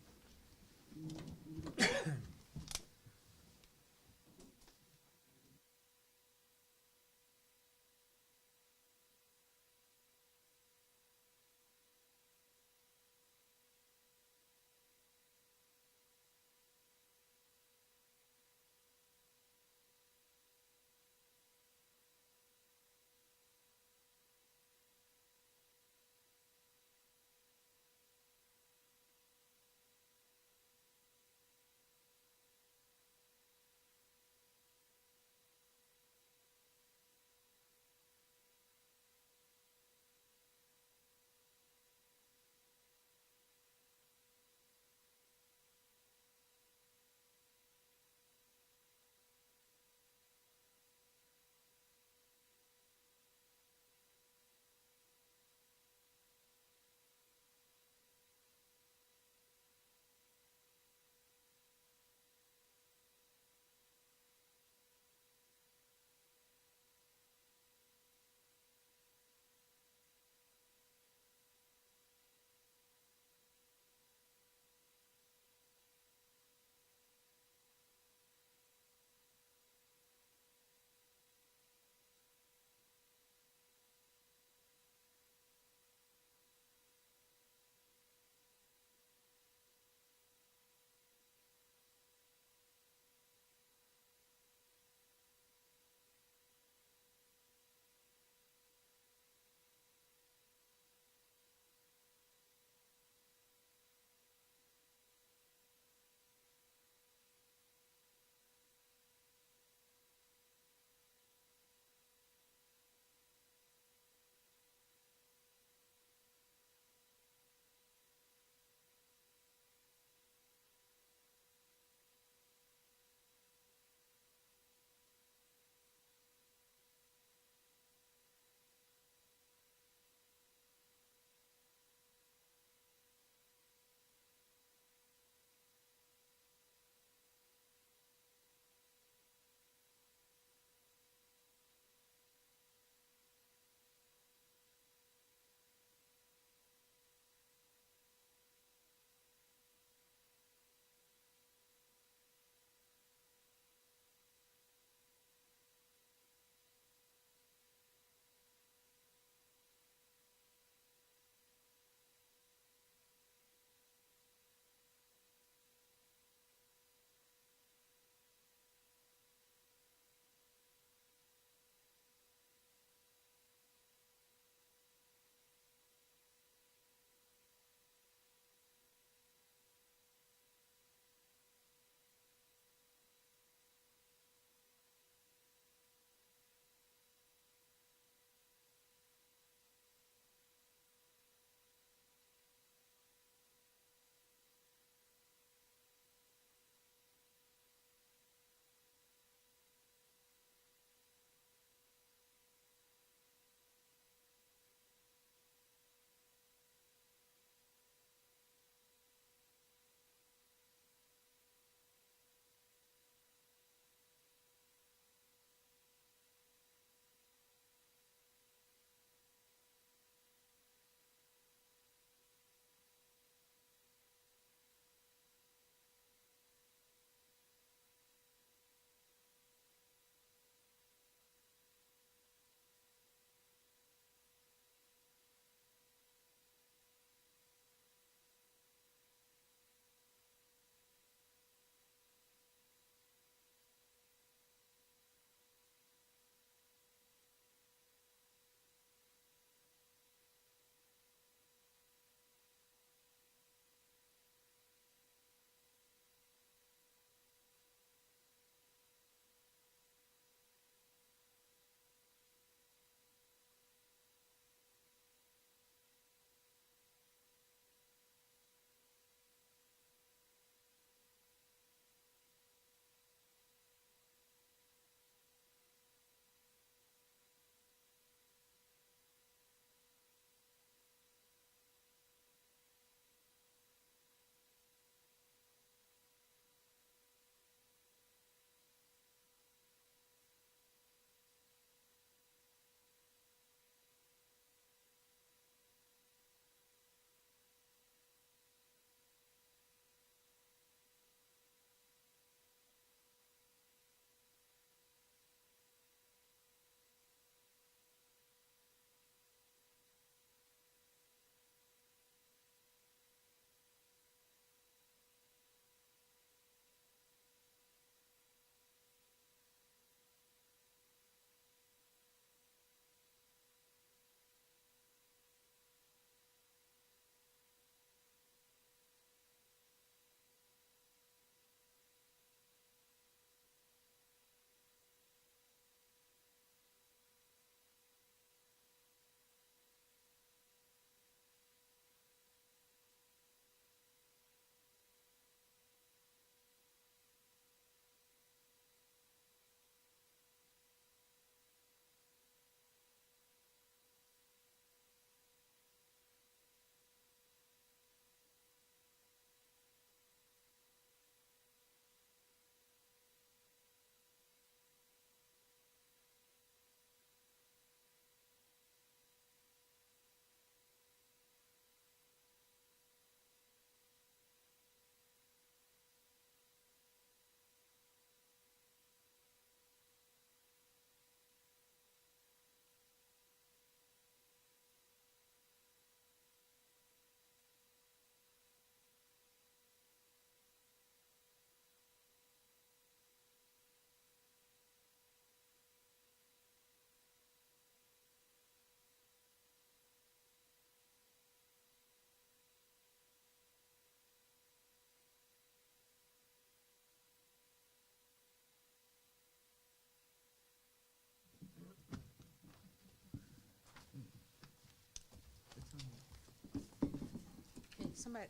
D: Somebody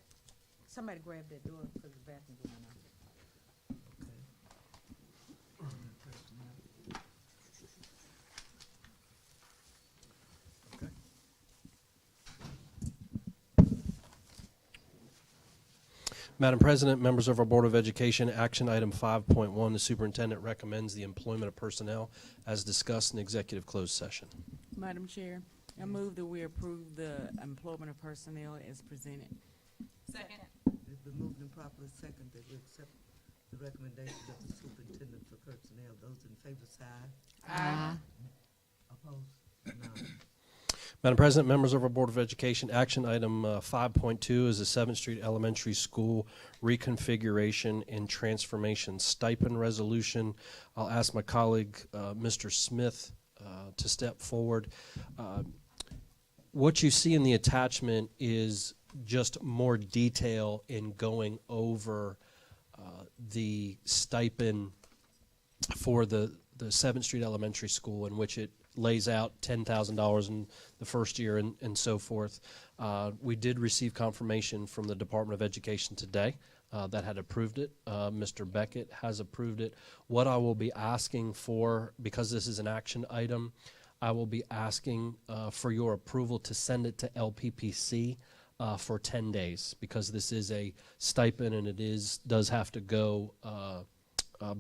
D: grab that door because the bathroom going out.
B: Madam President, members of our Board of Education, action item 5.1, the superintendent recommends the employment of personnel as discussed in executive closed session.
F: Madam Chair, I move that we approve the employment of personnel as presented.
G: Second.
A: It's been moved and properly second that we accept the recommendation of the superintendent for personnel. Those in favor say aye.
H: Aye.
A: Opposed? None.
B: Madam President, members of our Board of Education, action item 5.2 is the 7th Street Elementary School Reconfiguration and Transformation Stipend Resolution. I'll ask my colleague, Mr. Smith, to step forward. What you see in the attachment is just more detail in going over the stipend for the 7th Street Elementary School, in which it lays out $10,000 in the first year and so forth. We did receive confirmation from the Department of Education today that had approved it. Mr. Beckett has approved it. What I will be asking for, because this is an action item, I will be asking for your approval to send it to LPPC for 10 days, because this is a stipend and it does have to go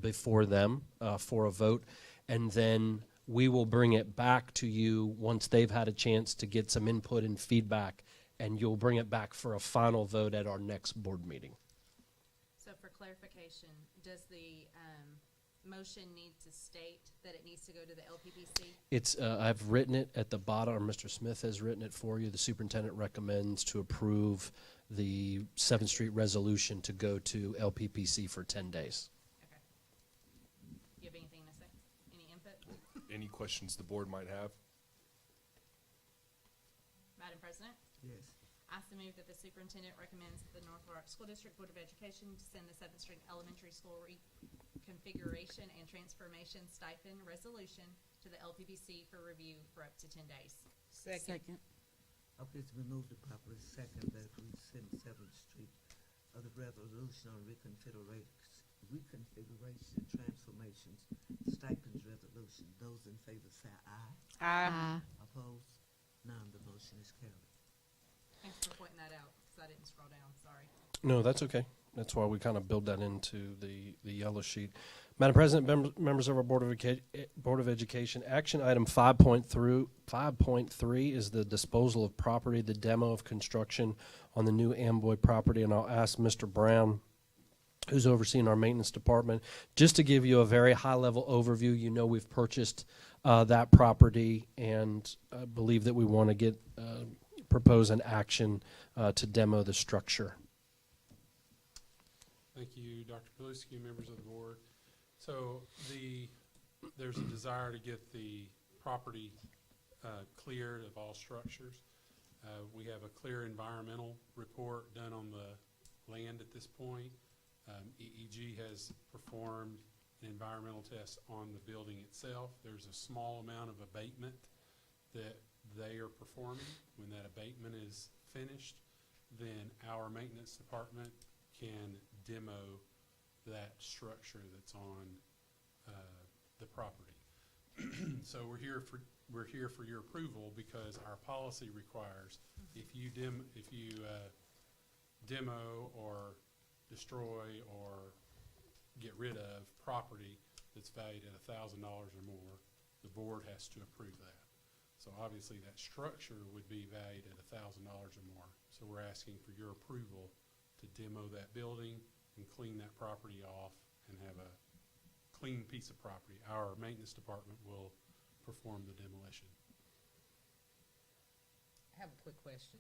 B: before them for a vote. And then we will bring it back to you once they've had a chance to get some input and feedback, and you'll bring it back for a final vote at our next board meeting.
G: So for clarification, does the motion need to state that it needs to go to the LPPC?
B: It's I've written it at the bottom, or Mr. Smith has written it for you. The superintendent recommends to approve the 7th Street resolution to go to LPPC for 10 days.
G: Okay. You have anything to say? Any input?
M: Any questions the board might have?
G: Madam President?
A: Yes.
G: I so move that the superintendent recommends the North Little Rock School District Board of Education to send the 7th Street Elementary School Reconfiguration and Transformation Stipend Resolution to the LPPC for review for up to 10 days.
F: Second.
A: Okay, it's been moved and properly second that we send 7th Street of the resolution on reconfiguration transformations stipends resolution. Those in favor say aye.
H: Aye.
A: Opposed? None. The motion is carried.
G: Thanks for pointing that out, because I didn't scroll down, sorry.
B: No, that's okay. That's why we kind of build that into the yellow sheet. Madam President, members of our Board of Education, action item 5.3 is the disposal of property, the demo of construction on the new Amboy property, and I'll ask Mr. Brown, who's overseeing our maintenance department, just to give you a very high-level overview. You know, we've purchased that property, and I believe that we want to get propose an action to demo the structure.
N: Thank you, Dr. Piluski, members of the board. So there's a desire to get the property cleared of all structures. We have a clear environmental report done on the land at this point. EEG has performed an environmental test on the building itself. There's a small amount of abatement that they are performing. When that abatement is finished, then our maintenance department can demo that structure that's on the property. So we're here for your approval, because our policy requires if you demo or destroy or get rid of property that's valued at $1,000 or more, the board has to approve that. So obviously that structure would be valued at $1,000 or more. So we're asking for your approval to demo that building and clean that property off and have a clean piece of property. Our maintenance department will perform the demolition.
D: I have a quick question.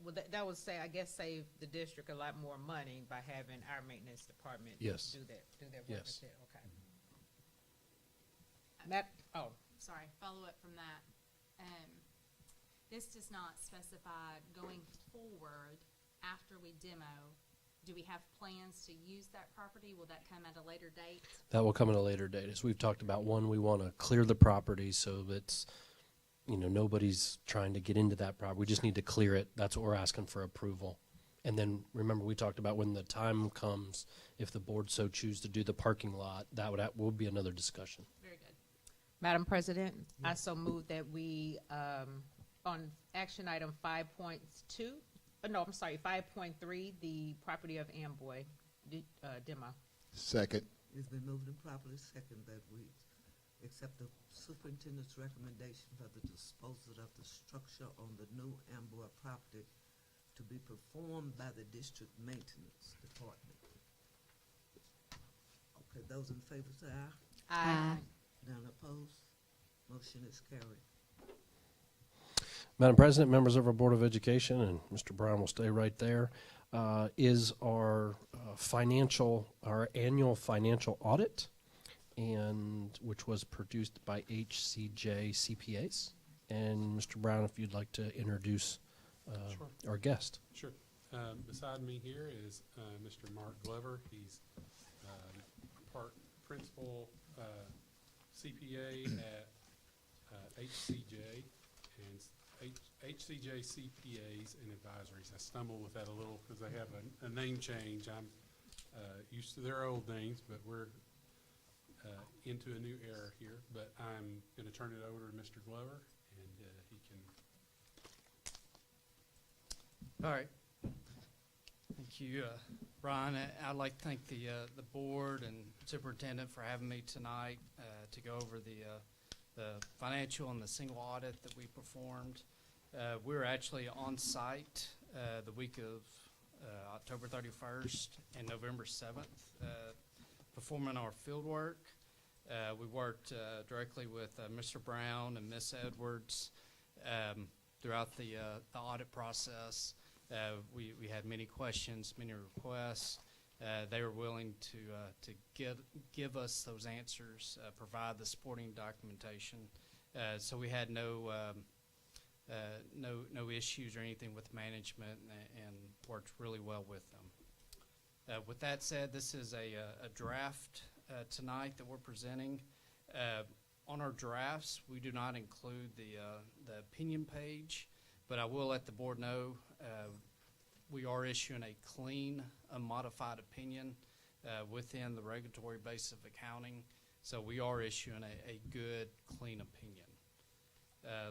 D: Well, that would say, I guess, save the district a lot more money by having our maintenance department
B: Yes.
D: do their work.
B: Yes.
D: Okay.
G: Sorry, follow up from that. This does not specify going forward after we demo. Do we have plans to use that property? Will that come at a later date?
B: That will come at a later date. As we've talked about, one, we want to clear the property so that nobody's trying to get into that property. We just need to clear it. That's what we're asking for approval. And then remember, we talked about when the time comes, if the board so choose to do the parking lot, that will be another discussion.
G: Very good.
D: Madam President, I so move that we, on action item 5.2, no, I'm sorry, 5.3, the property of Amboy, demo.
I: Second.
A: It's been moved and properly second that we accept the superintendent's recommendation for the disposal of the structure on the new Amboy property to be performed by the district maintenance department. Okay, those in favor say aye.
H: Aye.
A: None opposed. Motion is carried.
B: Madam President, members of our Board of Education, and Mr. Brown will stay right there, is our our annual financial audit, and which was produced by HCJ CPAs. And Mr. Brown, if you'd like to introduce
N: Sure.
B: our guest.
N: Sure. Beside me here is Mr. Mark Glover. He's part principal CPA at HCJ and HCJ CPAs and Advisories. I stumble with that a little because they have a name change. I'm used to their old names, but we're into a new era here. But I'm going to turn it over to Mr. Glover, and he can.
O: All right. Thank you, Ron. I'd like to thank the board and superintendent for having me tonight to go over the financial and the single audit that we performed. We were actually on site the week of October 31st and November 7th, performing our field work. We worked directly with Mr. Brown and Ms. Edwards throughout the audit process. We had many questions, many requests. They were willing to give us those answers, provide the supporting documentation. So we had no issues or anything with management, and worked really well with them. With that said, this is a draft tonight that we're presenting. On our drafts, we do not include the opinion page, but I will let the board know we are issuing a clean, unmodified opinion within the regulatory base of accounting. So we are issuing a good, clean opinion.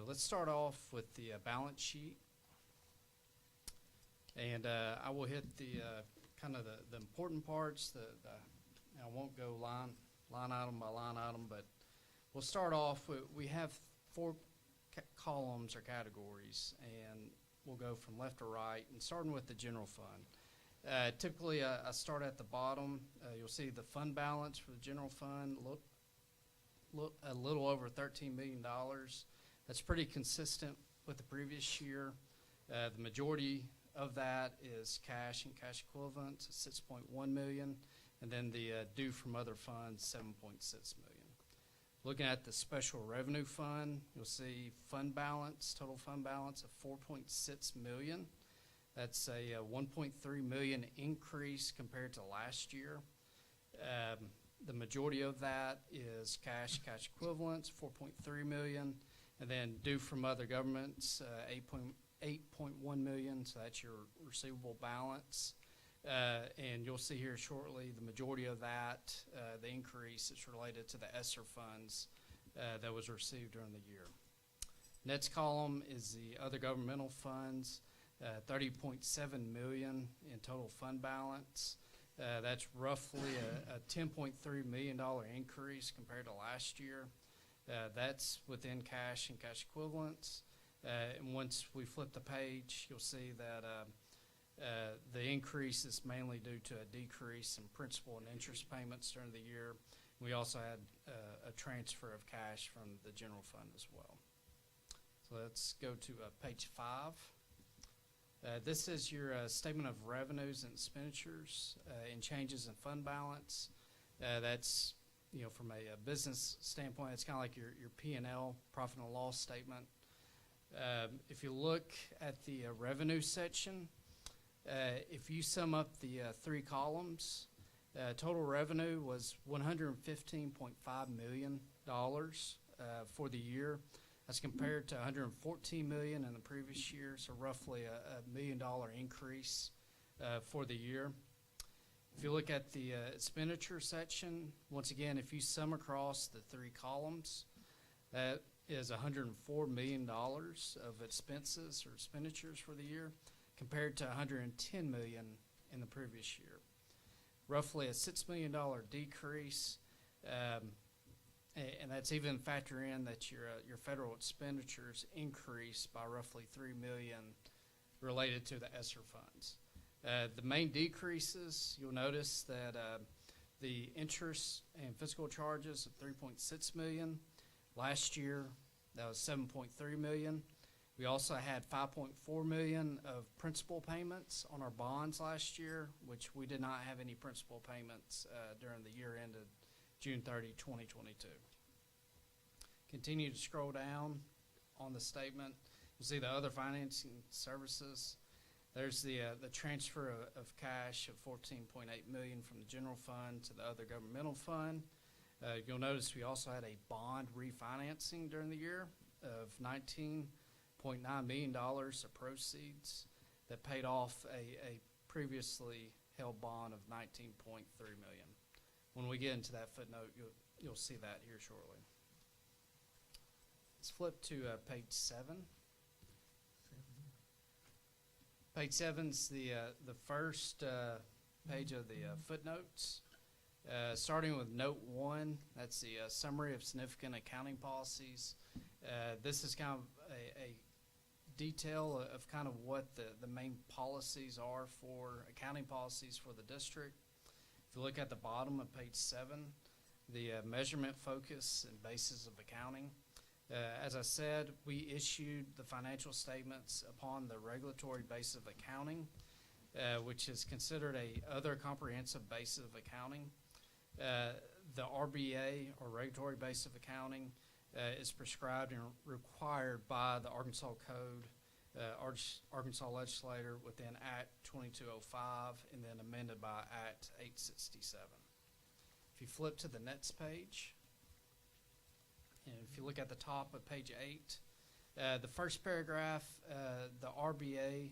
O: Let's start off with the balance sheet. And I will hit the kind of the important parts. I won't go line item by line item, but we'll start off with, we have 4 columns or categories, and we'll go from left to right, and starting with the general fund. Typically, I start at the bottom. You'll see the fund balance for the general fund, a little over $13 million. That's pretty consistent with the previous year. The majority of that is cash and cash equivalents, $6.1 million, and then the due from other funds, $7.6 million. Looking at the special revenue fund, you'll see fund balance, total fund balance of $4.6 million. That's a $1.3 million increase compared to last year. The majority of that is cash equivalents, $4.3 million, and then due from other governments, $8.1 million. So that's your receivable balance. And you'll see here shortly the majority of that, the increase is related to the ESSER funds that was received during the year. Next column is the other governmental funds, $30.7 million in total fund balance. That's roughly a $10.3 million increase compared to last year. That's within cash and cash equivalents. And once we flip the page, you'll see that the increase is mainly due to a decrease in principal and interest payments during the year. We also had a transfer of cash from the general fund as well. So let's go to page 5. This is your statement of revenues and expenditures and changes in fund balance. That's, from a business standpoint, it's kind of like your P&L, profit and loss statement. If you look at the revenue section, if you sum up the 3 columns, total revenue was $115.5 million for the year. That's compared to $114 million in the previous year, so roughly a $1 million increase for the year. If you look at the expenditure section, once again, if you sum across the three columns, that is $104 million of expenses or expenditures for the year, compared to $110 million in the previous year. Roughly a $6 million decrease, and that's even factor in that your federal expenditures increased by roughly $3 million related to the ESSER funds. The main decreases, you'll notice that the interest and fiscal charges of $3.6 million. Last year, that was $7.3 million. We also had $5.4 million of principal payments on our bonds last year, which we did not have any principal payments during the year ended June 30, 2022. Continue to scroll down on the statement. You'll see the other financing services. There's the transfer of cash of $14.8 million from the general fund to the other governmental fund. You'll notice we also had a bond refinancing during the year of $19.9 million of proceeds that paid off a previously held bond of $19.3 million. When we get into that footnote, you'll see that here shortly. Let's flip to page 7. Page 7's the first page of the footnotes. Starting with note 1, that's the summary of significant accounting policies. This is kind of a detail of kind of what the main policies are for accounting policies for the district. If you look at the bottom of page 7, the measurement focus and basis of accounting. As I said, we issued the financial statements upon the regulatory basis of accounting, which is considered a other comprehensive basis of accounting. The RBA, or regulatory basis of accounting, is prescribed and required by the Arkansas Code, Arkansas legislator within Act 2205 and then amended by Act 867. If you flip to the next page, and if you look at the top of page 8, the first paragraph, the RBA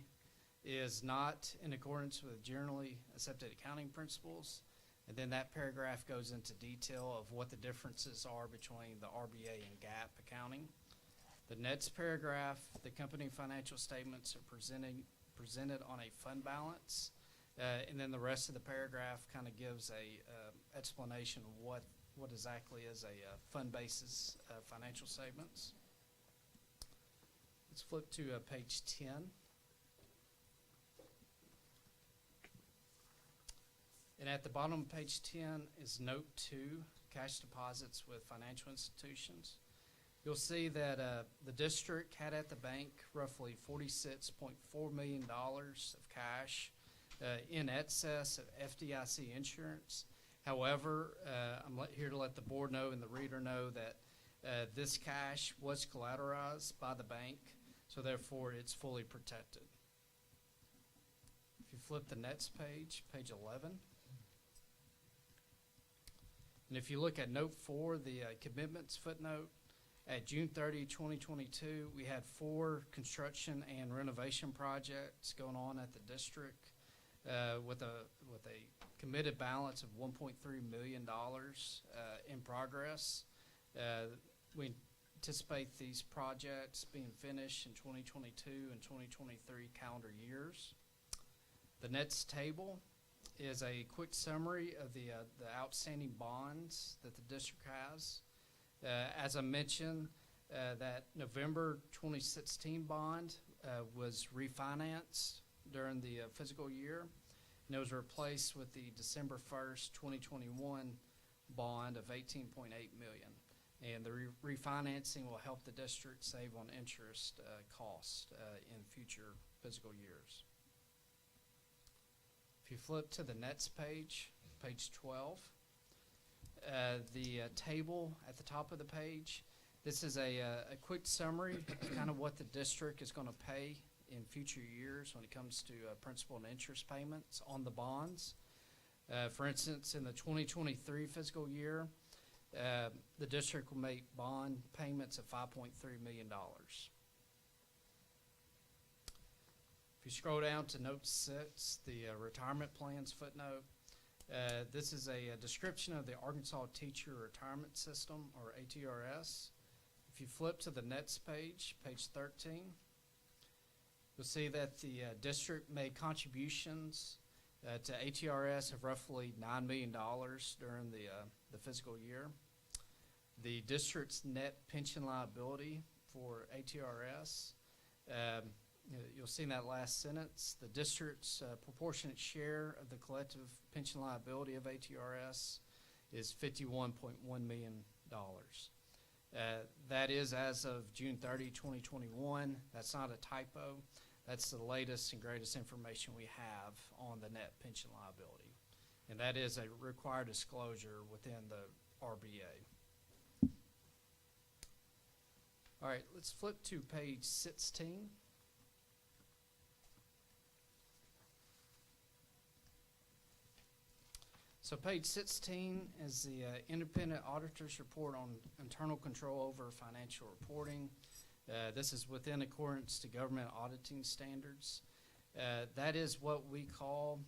O: is not in accordance with generally accepted accounting principles. And then that paragraph goes into detail of what the differences are between the RBA and GAAP accounting. The next paragraph, the company financial statements are presented on a fund balance. And then the rest of the paragraph kind of gives a explanation of what exactly is a fund basis financial statements. Let's flip to page 10. And at the bottom of page 10 is note 2, cash deposits with financial institutions. You'll see that the district had at the bank roughly $46.4 million of cash in excess of FDIC insurance. However, I'm here to let the board know and the reader know that this cash was collateralized by the bank, so therefore it's fully protected. If you flip the next page, page 11. And if you look at note 4, the commitments footnote, at June 30, 2022, we had 4 construction and renovation projects going on at the district with a committed balance of $1.3 million in progress. We anticipate these projects being finished in 2022 and 2023 calendar years. The next table is a quick summary of the outstanding bonds that the district has. As I mentioned, that November 2016 bond was refinanced during the fiscal year, and it was replaced with the December 1st, 2021 bond of $18.8 million. And the refinancing will help the district save on interest cost in future fiscal years. If you flip to the next page, page 12, the table at the top of the page, this is a quick summary of kind of what the district is going to pay in future years when it comes to principal and interest payments on the bonds. For instance, in the 2023 fiscal year, the district will make bond payments of $5.3 million. If you scroll down to note 6, the retirement plans footnote, this is a description of the Arkansas Teacher Retirement System, or ATRS. If you flip to the next page, page 13, you'll see that the district made contributions to ATRS of roughly $9 million during the fiscal year. The district's net pension liability for ATRS, you'll see in that last sentence, the district's proportionate share of the collective pension liability of ATRS is $51.1 million. That is as of June 30, 2021. That's not a typo. That's the latest and greatest information we have on the net pension liability. And that is a required disclosure within the RBA. All right, let's flip to page 16. So page 16 is the independent auditor's report on internal control over financial reporting. This is within accordance to government auditing standards. That is what we call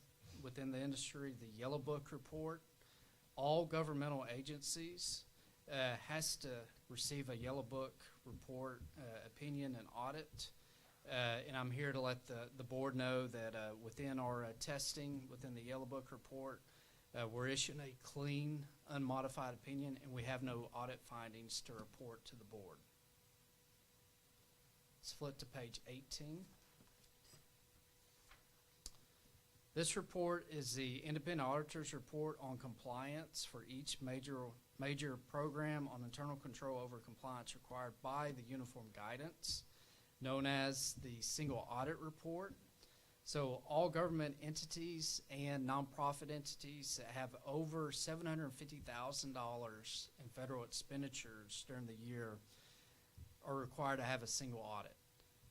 O: within the industry the Yellow Book report. All governmental agencies has to receive a Yellow Book report, opinion, and audit. And I'm here to let the board know that within our testing, within the Yellow Book report, we're issuing a clean, unmodified opinion, and we have no audit findings to report to the board. Let's flip to page 18. This report is the independent auditor's report on compliance for each major program on internal control over compliance required by the Uniform Guidance, known as the Single Audit Report. So all government entities and nonprofit entities that have over $750,000 in federal expenditures during the year are required to have a single audit.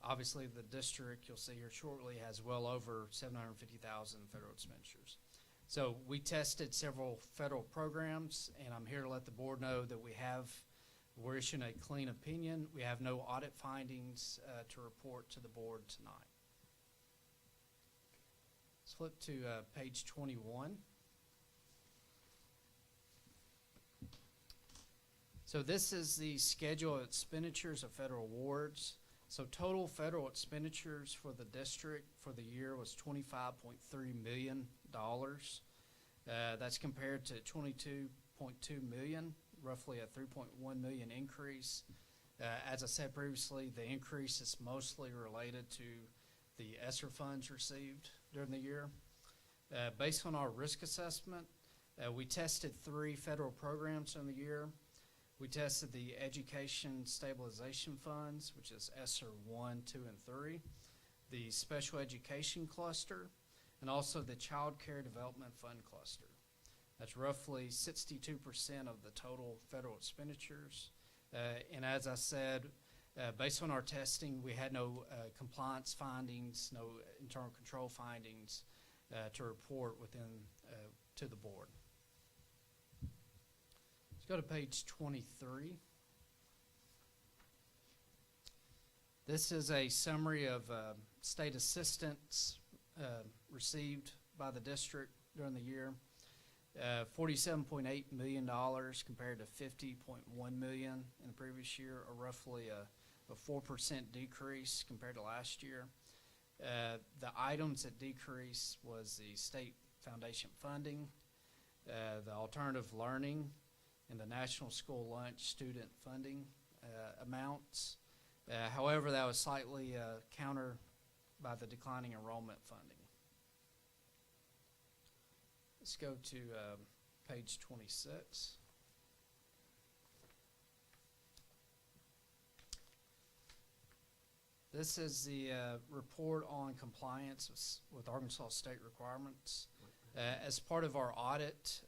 O: Obviously, the district, you'll see here shortly, has well over $750,000 in federal expenditures. So we tested several federal programs, and I'm here to let the board know that we're issuing a clean opinion. We have no audit findings to report to the board tonight. Let's flip to page 21. So this is the schedule of expenditures of federal awards. So total federal expenditures for the district for the year was $25.3 million. That's compared to $22.2 million, roughly a $3.1 million increase. As I said previously, the increase is mostly related to the ESSER funds received during the year. Based on our risk assessment, we tested 3 federal programs during the year. We tested the Education Stabilization Funds, which is ESSER 1, 2, and 3, the Special Education Cluster, and also the Child Care Development Fund Cluster. That's roughly 62% of the total federal expenditures. And as I said, based on our testing, we had no compliance findings, no internal control findings to report to the board. Let's go to page 23. This is a summary of state assistance received by the district during the year. $47.8 million compared to $50.1 million in the previous year, or roughly a 4% decrease compared to last year. The items that decreased was the state foundation funding, the alternative learning, and the National School Lunch student funding amounts. However, that was slightly countered by the declining enrollment funding. Let's go to page 26. This is the report on compliance with Arkansas state requirements. As part of our audit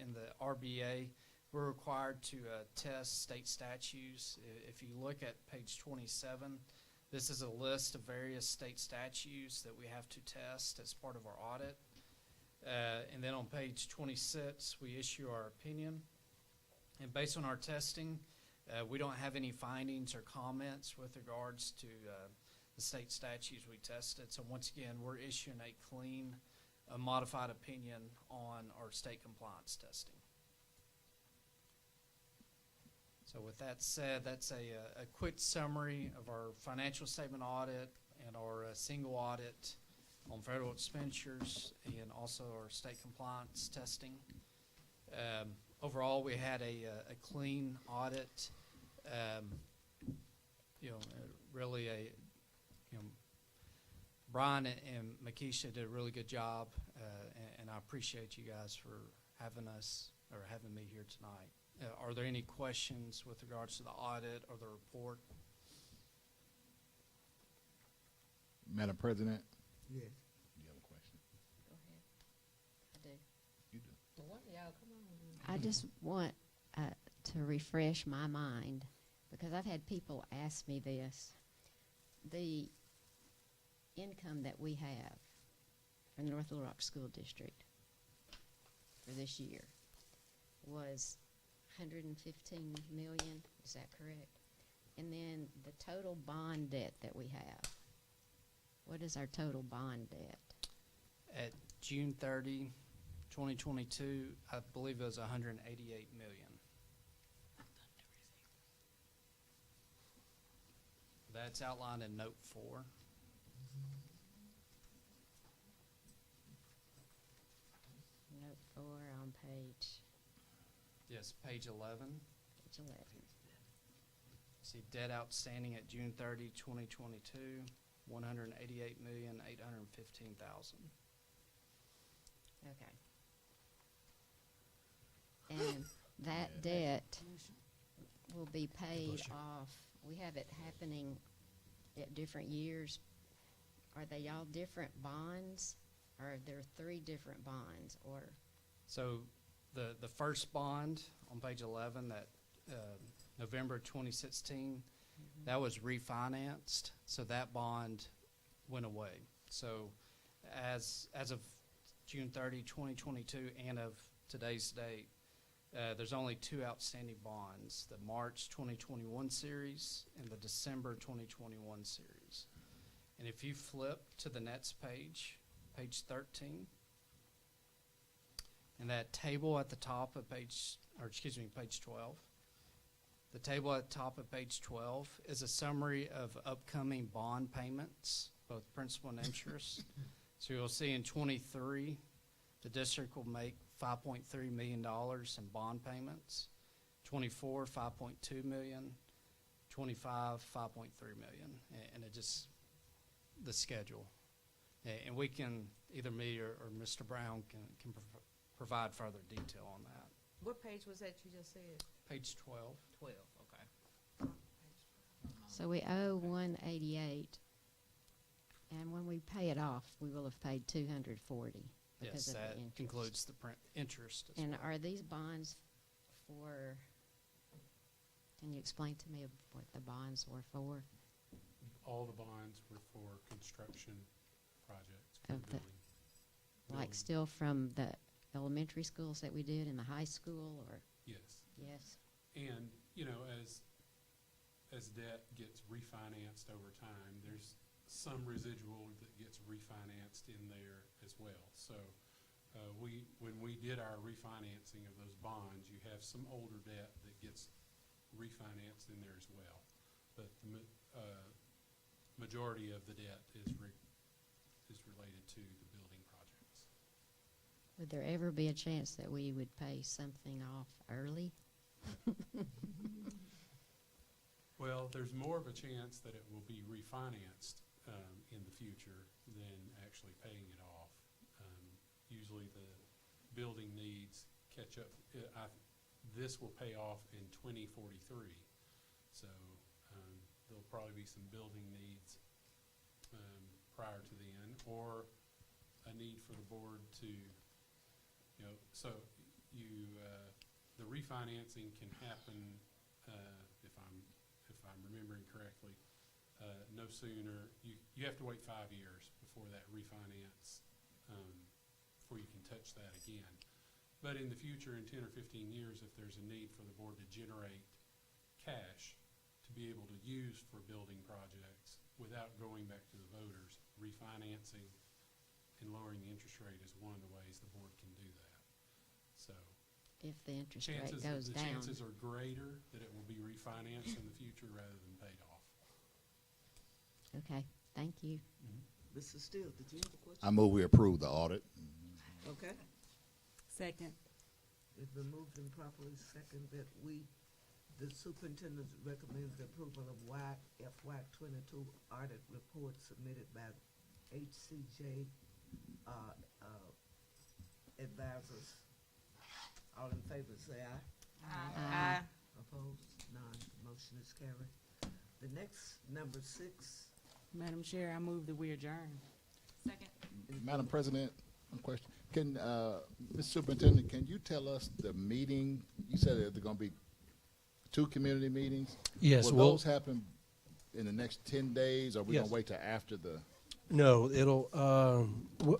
O: in the RBA, we're required to test state statutes. If you look at page 27, this is a list of various state statutes that we have to test as part of our audit. And then on page 26, we issue our opinion. And based on our testing, we don't have any findings or comments with regards to the state statutes we tested. So once again, we're issuing a modified opinion on our state compliance testing. So with that said, that's a quick summary of our financial statement audit and our single audit on federal expenditures and also our state compliance testing. Overall, we had a clean audit. Really Brian and Makisha did a really good job, and I appreciate you guys for having me here tonight. Are there any questions with regards to the audit or the report?
I: Madam President,
A: Yes.
I: do you have a question?
H: Go ahead. I do.
I: You do.
H: Well, y'all, come on. I just want to refresh my mind, because I've had people ask me this. The income that we have from the North Little Rock School District for this year was $115 million, is that correct? And then the total bond debt that we have, what is our total bond debt?
O: At June 30, 2022, I believe it was $188 million. That's outlined in Note 4.
H: Note 4 on page
O: Yes, page 11.
H: 11.
O: See debt outstanding at June 30, 2022, $188,815,000.
H: Okay. And that debt will be paid off. We have it happening at different years. Are they all different bonds? Or are there 3 different bonds? Or
O: So the first bond on page 11, that November 2016, that was refinanced, so that bond went away. So as of June 30, 2022, and of today's date, there's only 2 outstanding bonds, the March 2021 series and the December 2021 series. And if you flip to the next page, page 13, and that table at the top of page 12, the table at the top of page 12 is a summary of upcoming bond payments, both principal and interest. So you'll see in 23, the district will make $5.3 million in bond payments. 24, $5.2 million. 25, $5.3 million. And it just, the schedule. And we can, either me or Mr. Brown can provide further detail on that.
D: What page was that you just said?
O: Page 12.
D: 12, okay.
H: so we owe 188, and when we pay it off, we will have paid 240 because
O: Yes,
H: of
O: that
H: the interest.
O: includes the interest as
H: And
O: well.
H: are these bonds for? Can you explain to me what the bonds were for?
N: All the bonds were for construction projects for
H: Of the-
N: building.
H: Like
N: building.
H: still from the elementary schools that we did in the high school, or?
N: Yes.
H: Yes.
N: And, as debt gets refinanced over time, there's some residual that gets refinanced in there as well. So when we did our refinancing of those bonds, you have some older debt that gets refinanced in there as well. But the majority of the debt is related to the building projects.
H: Would there ever be a chance that we would pay something off early?
N: Well, there's more of a chance that it will be refinanced in the future than actually paying it off. Usually the building needs catch up. This will pay off in 2043. So there'll probably be some building needs prior to then, or a need for the board to, the refinancing can happen, if I'm remembering correctly, no sooner. You have to wait 5 years before that refinance, before you can touch that again. But in the future, in 10 or 15 years, if there's a need for the board to generate cash to be able to use for building projects, without going back to the voters, refinancing and lowering the interest rate is one of the ways the board can do that. So
H: If the interest rate
N: chances,
H: goes
N: the
H: down.
N: chances are greater that it will be refinanced in the future rather than paid off.
H: Okay, thank you.
A: Mr. Steele, did you have a question?
I: I move we approve the audit.
A: Okay.
F: Second.
A: It's been moved and properly second that the superintendent recommends the approval of FY 22 audit report submitted by HCJ advisors. All in favor, say aye.
H: Aye.
A: Opposed? None. Motion is carried. The next, number 6.
F: Madam Chair, I move that we adjourn.
G: Second.
I: Madam President, one question. Can, Mr. Superintendent, can you tell us the meeting? You said that there are going to be 2 community meetings.
B: Yes,
I: Will
B: we'll-
I: those happen in the next 10 days, or are we going
B: Yes.
I: to wait till after the?
B: No, it'll,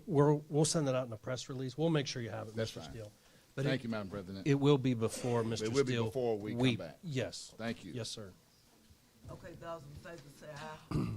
B: we'll send that out in a press release. We'll make sure you have it,
I: That's
B: Mr.
I: fine.
B: Steele. But
I: Thank you, Madam President.
B: It will be before Mr. Steele.
I: It will be before we come back.
B: Yes.
I: Thank you.
B: Yes, sir.
A: Okay, those in favor say aye.